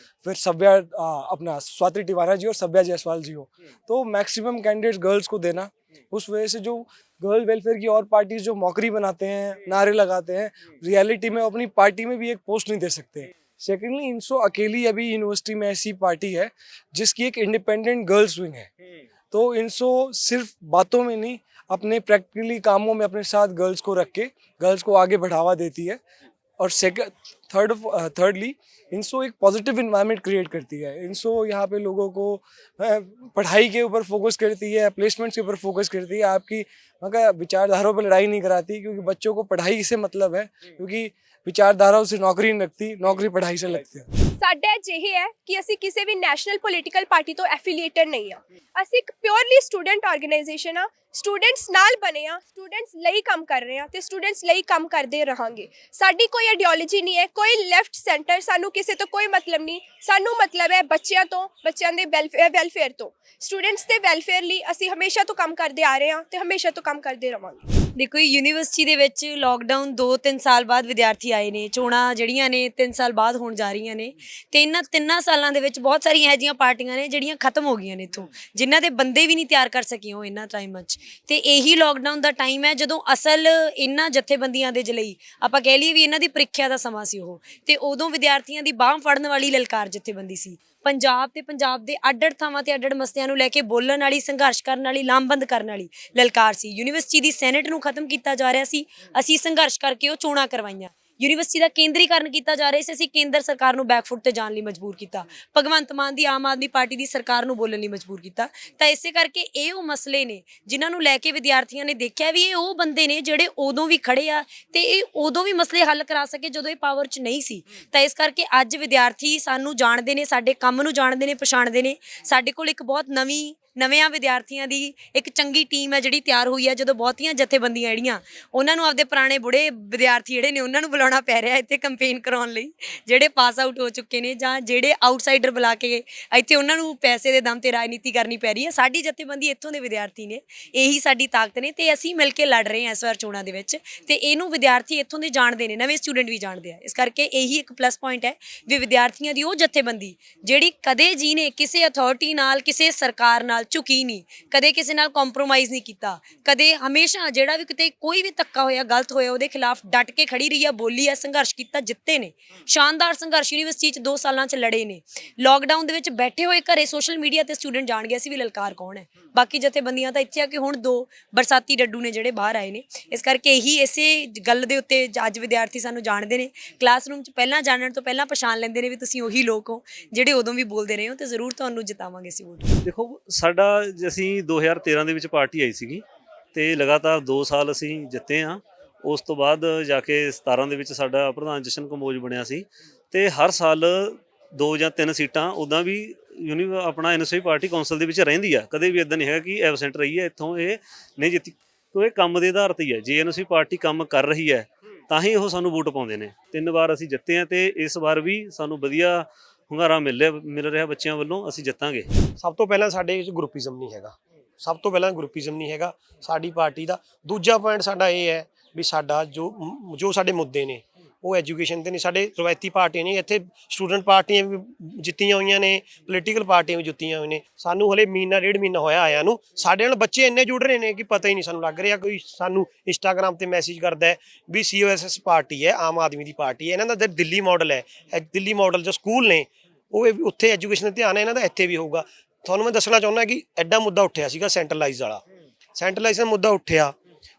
फिर स्वाति टिवाना जी और सभ्या जायसवाल जी हो। तो मैक्सिमम कैंडिडेट्स गर्ल्स को देना, उस वजह से जो गर्ल वेलफेयर की और पार्टीज जो मौकरी बनाते हैं, नारे लगाते हैं, रियलिटी में अपनी पार्टी में भी एक पोस्ट नहीं दे सकते। सेकेंडली INSO अकेली अभी यूनिवर्सिटी में ऐसी पार्टी है जिसकी एक इंडिपेंडेंट गर्ल्स विंग है। तो INSO सिर्फ बातों में नहीं, अपने प्रैक्टिकली कामों में अपने साथ गर्ल्स को रख के गर्ल्स को आगे बढ़ावा देती है। और थर्डली INSO एक पॉजिटिव इन्वायरमेंट क्रिएट करती है। INSO यहाँ पे लोगों को पढ़ाई के ऊपर फोकस करती है, प्लेसमेंट्स के ऊपर फोकस करती है, आपकी विचारधाराओं पर लड़ाई नहीं कराती, क्योंकि बच्चों को पढ़ाई से मतलब है, क्योंकि विचारधाराओं से नौकरी नहीं लगती, नौकरी पढ़ाई से लगती है। ਸਾਡਾ ਅਜਿਹੇ ਹੈ ਕਿ ਅਸੀਂ ਕਿਸੇ ਵੀ ਨੈਸ਼ਨਲ ਪੋਲੀਟੀਕਲ ਪਾਰਟੀ ਤੋਂ ਐਫੀਲੀਏਟਡ ਨਹੀਂ ਆ। ਅਸੀਂ ਇੱਕ ਪਿਓਰਲੀ ਸਟੂਡੈਂਟ ਆਰਗੇਨਾਈਜੇਸ਼ਨ ਆ, ਸਟੂਡੈਂਟਸ ਨਾਲ ਬਣੇ ਆ, ਸਟੂਡੈਂਟਸ ਲਈ ਕੰਮ ਕਰ ਰਹੇ ਆ ਤੇ ਸਟੂਡੈਂਟਸ ਲਈ ਕੰਮ ਕਰਦੇ ਰਹਾਂਗੇ। ਸਾਡੀ ਕੋਈ ਆਈਡੀਓਲੋਜੀ ਨਹੀਂ ਹੈ, ਕੋਈ ਲੈਫਟ ਸੈਂਟਰ, ਸਾਨੂੰ ਕਿਸੇ ਤੋਂ ਕੋਈ ਮਤਲਬ ਨਹੀਂ। ਸਾਨੂੰ ਮਤਲਬ ਹੈ ਬੱਚਿਆਂ ਤੋਂ, ਬੱਚਿਆਂ ਦੇ ਵੈਲਫੇਅਰ ਤੋਂ, ਸਟੂਡੈਂਟਸ ਦੇ ਵੈਲਫੇਅਰ ਲਈ ਅਸੀਂ ਹਮੇਸ਼ਾ ਤੋਂ ਕੰਮ ਕਰਦੇ ਆ ਰਹੇ ਹਾਂ ਤੇ ਹਮੇਸ਼ਾ ਤੋਂ ਕੰਮ ਕਰਦੇ ਰਵਾਂਗੇ। ਦੇਖੋ ਯੂਨੀਵਰਸਿਟੀ ਦੇ ਵਿੱਚ ਲੋਕਡਾਊਨ 2-3 ਸਾਲ ਬਾਅਦ ਵਿਦਿਆਰਥੀ ਆਏ ਨੇ, ਚੋਣਾਂ ਜਿਹੜੀਆਂ ਨੇ 3 ਸਾਲ ਬਾਅਦ ਹੋਣ ਜਾ ਰਹੀਆਂ ਨੇ ਤੇ ਇਹਨਾਂ 3 ਸਾਲਾਂ ਦੇ ਵਿੱਚ ਬਹੁਤ ਸਾਰੀਆਂ ਇਹੋ ਜਿਹੀਆਂ ਪਾਰਟੀਆਂ ਨੇ ਜਿਹੜੀਆਂ ਖਤਮ ਹੋ ਗਈਆਂ ਨੇ ਇੱਥੋਂ, ਜਿਨ੍ਹਾਂ ਦੇ ਬੰਦੇ ਵੀ ਨਹੀਂ ਤਿਆਰ ਕਰ ਸਕੀਆਂ ਉਹ ਇਹਨਾਂ ਟਾਈਮਾਂ 'ਚ। ਤੇ ਇਹੀ ਲੋਕਡਾਊਨ ਦਾ ਟਾਈਮ ਹੈ ਜਦੋਂ ਅਸਲ ਇਹਨਾਂ ਜਥੇਬੰਦੀਆਂ ਦੇ ਲਈ ਆਪਾਂ ਕਹਿ ਲਈਏ ਵੀ ਇਹਨਾਂ ਦੀ ਪ੍ਰੀਖਿਆ ਦਾ ਸਮਾਂ ਸੀ ਉਹ, ਤੇ ਉਦੋਂ ਵਿਦਿਆਰਥੀਆਂ ਦੀ ਬਾਂਹ ਫੜਨ ਵਾਲੀ ਲਲਕਾਰ ਜਥੇਬੰਦੀ ਸੀ। ਪੰਜਾਬ ਤੇ ਪੰਜਾਬ ਦੇ ਅੱਡ-ਅੱਡ ਥਾਵਾਂ ਤੇ ਅੱਡ-ਅੱਡ ਮਸਲਿਆਂ ਨੂੰ ਲੈ ਕੇ ਬੋਲਣ ਵਾਲੀ, ਸੰਘਰਸ਼ ਕਰਨ ਵਾਲੀ, ਲਾਮਬੰਦ ਕਰਨ ਵਾਲੀ ਲਲਕਾਰ ਸੀ। ਯੂਨੀਵਰਸਿਟੀ ਦੀ ਸੈਨੇਟ ਨੂੰ ਖਤਮ ਕੀਤਾ ਜਾ ਰਿਹਾ ਸੀ, ਅਸੀਂ ਸੰਘਰਸ਼ ਕਰਕੇ ਉਹ ਚੋਣਾਂ ਕਰਵਾਈਆਂ। ਯੂਨੀਵਰਸਿਟੀ ਦਾ ਕੇਂਦਰੀਕਰਨ ਕੀਤਾ ਜਾ ਰਿਹਾ ਸੀ, ਅਸੀਂ ਕੇਂਦਰ ਸਰਕਾਰ ਨੂੰ ਬੈਕਫੁੱਟ ਤੇ ਜਾਣ ਲਈ ਮਜਬੂਰ ਕੀਤਾ। ਭਗਵੰਤ ਮਾਨ ਦੀ ਆਮ ਆਦਮੀ ਪਾਰਟੀ ਦੀ ਸਰਕਾਰ ਨੂੰ ਬੋਲਣ ਲਈ ਮਜਬੂਰ ਕੀਤਾ। ਤਾਂ ਇਸੇ ਕਰਕੇ ਇਹ ਉਹ ਮਸਲੇ ਨੇ ਜਿਨ੍ਹਾਂ ਨੂੰ ਲੈ ਕੇ ਵਿਦਿਆਰਥੀਆਂ ਨੇ ਦੇਖਿਆ ਵੀ ਇਹ ਉਹ ਬੰਦੇ ਨੇ ਜਿਹੜੇ ਉਦੋਂ ਵੀ ਖੜੇ ਆ ਤੇ ਇਹ ਉਦੋਂ ਵੀ ਮਸਲੇ ਹੱਲ ਕਰਾ ਸਕੇ ਜਦੋਂ ਇਹ ਪਾਵਰ 'ਚ ਨਹੀਂ ਸੀ। ਤਾਂ ਇਸ ਕਰਕੇ ਅੱਜ ਵਿਦਿਆਰਥੀ ਸਾਨੂੰ ਜਾਣਦੇ ਨੇ, ਸਾਡੇ ਕੰਮ ਨੂੰ ਜਾਣਦੇ ਨੇ, ਪਛਾਣਦੇ ਨੇ। ਸਾਡੇ ਕੋਲ ਇੱਕ ਬਹੁਤ ਨਵਿਆਂ ਵਿਦਿਆਰਥੀਆਂ ਦੀ ਇੱਕ ਚੰਗੀ ਟੀਮ ਹੈ ਜਿਹੜੀ ਤਿਆਰ ਹੋਈ ਹੈ। ਜਦੋਂ ਬਹੁਤੀਆਂ ਜਥੇਬੰਦੀਆਂ ਜਿਹੜੀਆਂ ਉਹਨਾਂ ਨੂੰ ਆਪਦੇ ਪੁਰਾਣੇ ਬੁੜੇ ਵਿਦਿਆਰਥੀ ਜਿਹੜੇ ਨੇ ਉਹਨਾਂ ਨੂੰ ਬੁਲਾਉਣਾ ਪੈ ਰਿਹਾ ਇੱਥੇ ਕੰਪੇਨ ਕਰਾਉਣ ਲਈ, ਜਿਹੜੇ ਪਾਸ ਆਊਟ ਹੋ ਚੁੱਕੇ ਨੇ ਜਾਂ ਜਿਹੜੇ ਆਊਟਸਾਈਡਰ ਬੁਲਾ ਕੇ ਇੱਥੇ ਉਹਨਾਂ ਨੂੰ ਪੈਸੇ ਦੇ ਦਮ ਤੇ ਰਾਜਨੀਤੀ ਕਰਨੀ ਪੈ ਰਹੀ ਹੈ। ਸਾਡੀ ਜਥੇਬੰਦੀ ਇੱਥੋਂ ਦੇ ਵਿਦਿਆਰਥੀ ਨੇ, ਇਹੀ ਸਾਡੀ ਤਾਕਤ ਨੇ ਤੇ ਅਸੀਂ ਮਿਲ ਕੇ ਲੜ ਰਹੇ ਹਾਂ ਇਸ ਵਾਰ ਚੋਣਾਂ ਦੇ ਵਿੱਚ। ਤੇ ਇਹਨੂੰ ਵਿਦਿਆਰਥੀ ਇੱਥੋਂ ਦੇ ਜਾਣਦੇ ਨੇ, ਨਵੇਂ ਸਟੂਡੈਂਟ ਵੀ ਜਾਣਦੇ ਆ। ਇਸ ਕਰਕੇ ਇਹੀ ਇੱਕ ਪਲੱਸ ਪੁਆਇੰਟ ਹੈ ਵੀ ਵਿਦਿਆਰਥੀਆਂ ਦੀ ਉਹ ਜਥੇਬੰਦੀ ਜਿਹੜੀ ਕਦੇ ਜੀ ਨੇ ਕਿਸੇ ਅਥਾਰਟੀ ਨਾਲ, ਕਿਸੇ ਸਰਕਾਰ ਨਾਲ ਝੁਕੀ ਨਹੀਂ, ਕਦੇ ਕਿਸੇ ਨਾਲ ਕੰਪਰੋਮਾਈਜ਼ ਨਹੀਂ ਕੀਤਾ, ਕਦੇ ਹਮੇਸ਼ਾ ਜਿਹੜਾ ਵੀ ਕਿਤੇ ਕੋਈ ਵੀ ਧੱਕਾ ਹੋਇਆ, ਗਲਤ ਹੋਇਆ ਉਹਦੇ ਖਿਲਾਫ ਡਟ ਕੇ ਖੜੀ ਰਹੀ ਆ, ਬੋਲੀ ਆ, ਸੰਘਰਸ਼ ਕੀਤਾ, ਜਿੱਤੇ ਨੇ। ਸ਼ਾਨਦਾਰ ਸੰਘਰਸ਼ ਯੂਨੀਵਰਸਿਟੀ 'ਚ 2 ਸਾਲਾਂ 'ਚ ਲੜੇ ਨੇ। ਲੋਕਡਾਊਨ ਦੇ ਵਿੱਚ ਬੈਠੇ ਹੋਏ ਘਰੇ ਸੋਸ਼ਲ ਮੀਡੀਆ ਤੇ ਸਟੂਡੈਂਟ ਜਾਣ ਗਿਆ ਸੀ ਵੀ ਲਲਕਾਰ ਕੌਣ ਹੈ। ਬਾਕੀ ਜਥੇਬੰਦੀਆਂ ਤਾਂ ਇੱਥੇ ਆ ਕਿ ਹੁਣ 2 ਬਰਸਾਤੀ ਡੱਡੂ ਨੇ ਜਿਹੜੇ ਬਾਹਰ ਆਏ ਨੇ। ਇਸ ਕਰਕੇ ਇਹੀ ਇਸੇ ਗੱਲ ਦੇ ਉੱਤੇ ਅੱਜ ਵਿਦਿਆਰਥੀ ਸਾਨੂੰ ਜਾਣਦੇ ਨੇ, ਕਲਾਸਰੂਮ 'ਚ ਪਹਿਲਾਂ ਜਾਣਨ ਤੋਂ ਪਹਿਲਾਂ ਪਛਾਣ ਲੈਂਦੇ ਨੇ ਵੀ ਤੁਸੀਂ ਉਹੀ ਲੋਕ ਹੋ ਜਿਹੜੇ ਉਦੋਂ ਵੀ ਬੋਲਦੇ ਰਹੇ ਹੋ ਤੇ ਜ਼ਰੂਰ ਤੁਹਾਨੂੰ ਜਿਤਾਵਾਂਗੇ ਅਸੀਂ ਵੋਟ। ਦੇਖੋ ਸਾਡਾ ਅਸੀਂ 2013 ਦੇ ਵਿੱਚ ਪਾਰਟੀ ਆਈ ਸੀਗੀ ਤੇ ਲਗਾਤਾਰ 2 ਸਾਲ ਅਸੀਂ ਜਿੱਤੇ ਹਾਂ। ਉਸ ਤੋਂ ਬਾਅਦ ਜਾ ਕੇ 17 ਦੇ ਵਿੱਚ ਸਾਡਾ ਪ੍ਰਧਾਨ ਜਸ਼ਨ ਕੰਬੋਜ ਬਣਿਆ ਸੀ ਤੇ ਹਰ ਸਾਲ 2 ਜਾਂ 3 ਸੀਟਾਂ ਉੱਦਾਂ ਵੀ ਆਪਣਾ ਐਨਐਸਯੂ ਪਾਰਟੀ ਕੌਂਸਲ ਦੇ ਵਿੱਚ ਰਹਿੰਦੀ ਆ। ਕਦੇ ਵੀ ਇਦਾਂ ਨਹੀਂ ਹੈਗਾ ਕਿ ਐਬਸੈਂਟ ਰਹੀ ਹੈ ਇੱਥੋਂ ਇਹ ਨਹੀਂ ਜਿੱਤੀ। ਤੋ ਇਹ ਕੰਮ ਦੇ ਆਧਾਰ ਤੇ ਹੀ ਹੈ। ਜੇ ਐਨਐਸਯੂ ਪਾਰਟੀ ਕੰਮ ਕਰ ਰਹੀ ਹੈ ਤਾਂ ਹੀ ਉਹ ਸਾਨੂੰ ਵੋਟ ਪਾਉਂਦੇ ਨੇ। 3 ਵਾਰ ਅਸੀਂ ਜਿੱਤੇ ਹਾਂ ਤੇ ਇਸ ਵਾਰ ਵੀ ਸਾਨੂੰ ਵਧੀਆ ਹੁੰਗਾਰਾ ਮਿਲ ਰਿਹਾ ਬੱਚਿਆਂ ਵੱਲੋਂ, ਅਸੀਂ ਜਿੱਤਾਂਗੇ। ਸਭ ਤੋਂ ਪਹਿਲਾਂ ਸਾਡੇ ਵਿੱਚ ਗਰੁੱਪਿਜ਼ਮ ਨਹੀਂ ਹੈਗਾ, ਸਭ ਤੋਂ ਪਹਿਲਾਂ ਗਰੁੱਪਿਜ਼ਮ ਨਹੀਂ ਹੈਗਾ ਸਾਡੀ ਪਾਰਟੀ ਦਾ। ਦੂਜਾ ਪੁਆਇੰਟ ਸਾਡਾ ਇਹ ਹੈ ਵੀ ਸਾਡਾ ਜੋ ਸਾਡੇ ਮੁੱਦੇ ਨੇ ਉਹ ਐਜੂਕੇਸ਼ਨ ਤੇ ਨਹੀਂ। ਸਾਡੇ ਰਵਾਇਤੀ ਪਾਰਟੀਆਂ ਨਹੀਂ, ਇੱਥੇ ਸਟੂਡੈਂਟ ਪਾਰਟੀਆਂ ਵੀ ਜਿੱਤੀਆਂ ਹੋਈਆਂ ਨੇ, ਪੋਲੀਟੀਕਲ ਪਾਰਟੀਆਂ ਵੀ ਜਿੱਤੀਆਂ ਹੋਈਆਂ ਨੇ। ਸਾਨੂੰ ਹਲੇ ਮਹੀਨਾ 1.5 ਮਹੀਨਾ ਹੋਇਆ ਆਇਆ ਨੂੰ, ਸਾਡੇ ਨਾਲ ਬੱਚੇ ਇੰਨੇ ਜੁੜ ਰਹੇ ਨੇ ਕਿ ਪਤਾ ਹੀ ਨਹੀਂ ਸਾਨੂੰ ਲੱਗ ਰਿਹਾ। ਕੋਈ ਸਾਨੂੰ ਇੰਸਟਾਗ੍ਰਾਮ ਤੇ ਮੈਸੇਜ ਕਰਦਾ ਹੈ ਵੀ COSS ਪਾਰਟੀ ਹੈ, ਆਮ ਆਦਮੀ ਦੀ ਪਾਰਟੀ ਹੈ, ਇਹਨਾਂ ਦਾ ਦਿੱਲੀ ਮਾਡਲ ਹੈ, ਦਿੱਲੀ ਮਾਡਲ ਜੋ ਸਕੂਲ ਨੇ ਉਹ ਉੱਥੇ ਐਜੂਕੇਸ਼ਨ ਦਾ ਧਿਆਨ ਹੈ, ਇਹਨਾਂ ਦਾ ਇੱਥੇ ਵੀ ਹੋਊਗਾ। ਤੁਹਾਨੂੰ ਮੈਂ ਦੱਸਣਾ ਚਾਹੁੰਦਾ ਕਿ ਐਡਾ ਮੁੱਦਾ ਉੱਠਿਆ ਸੀਗਾ ਸੈਂਟਰਲਾਈਜ਼ ਵਾਲਾ, ਸੈਂਟਰਲਾਈਜ਼ ਦਾ ਮੁੱਦਾ ਉੱਠਿਆ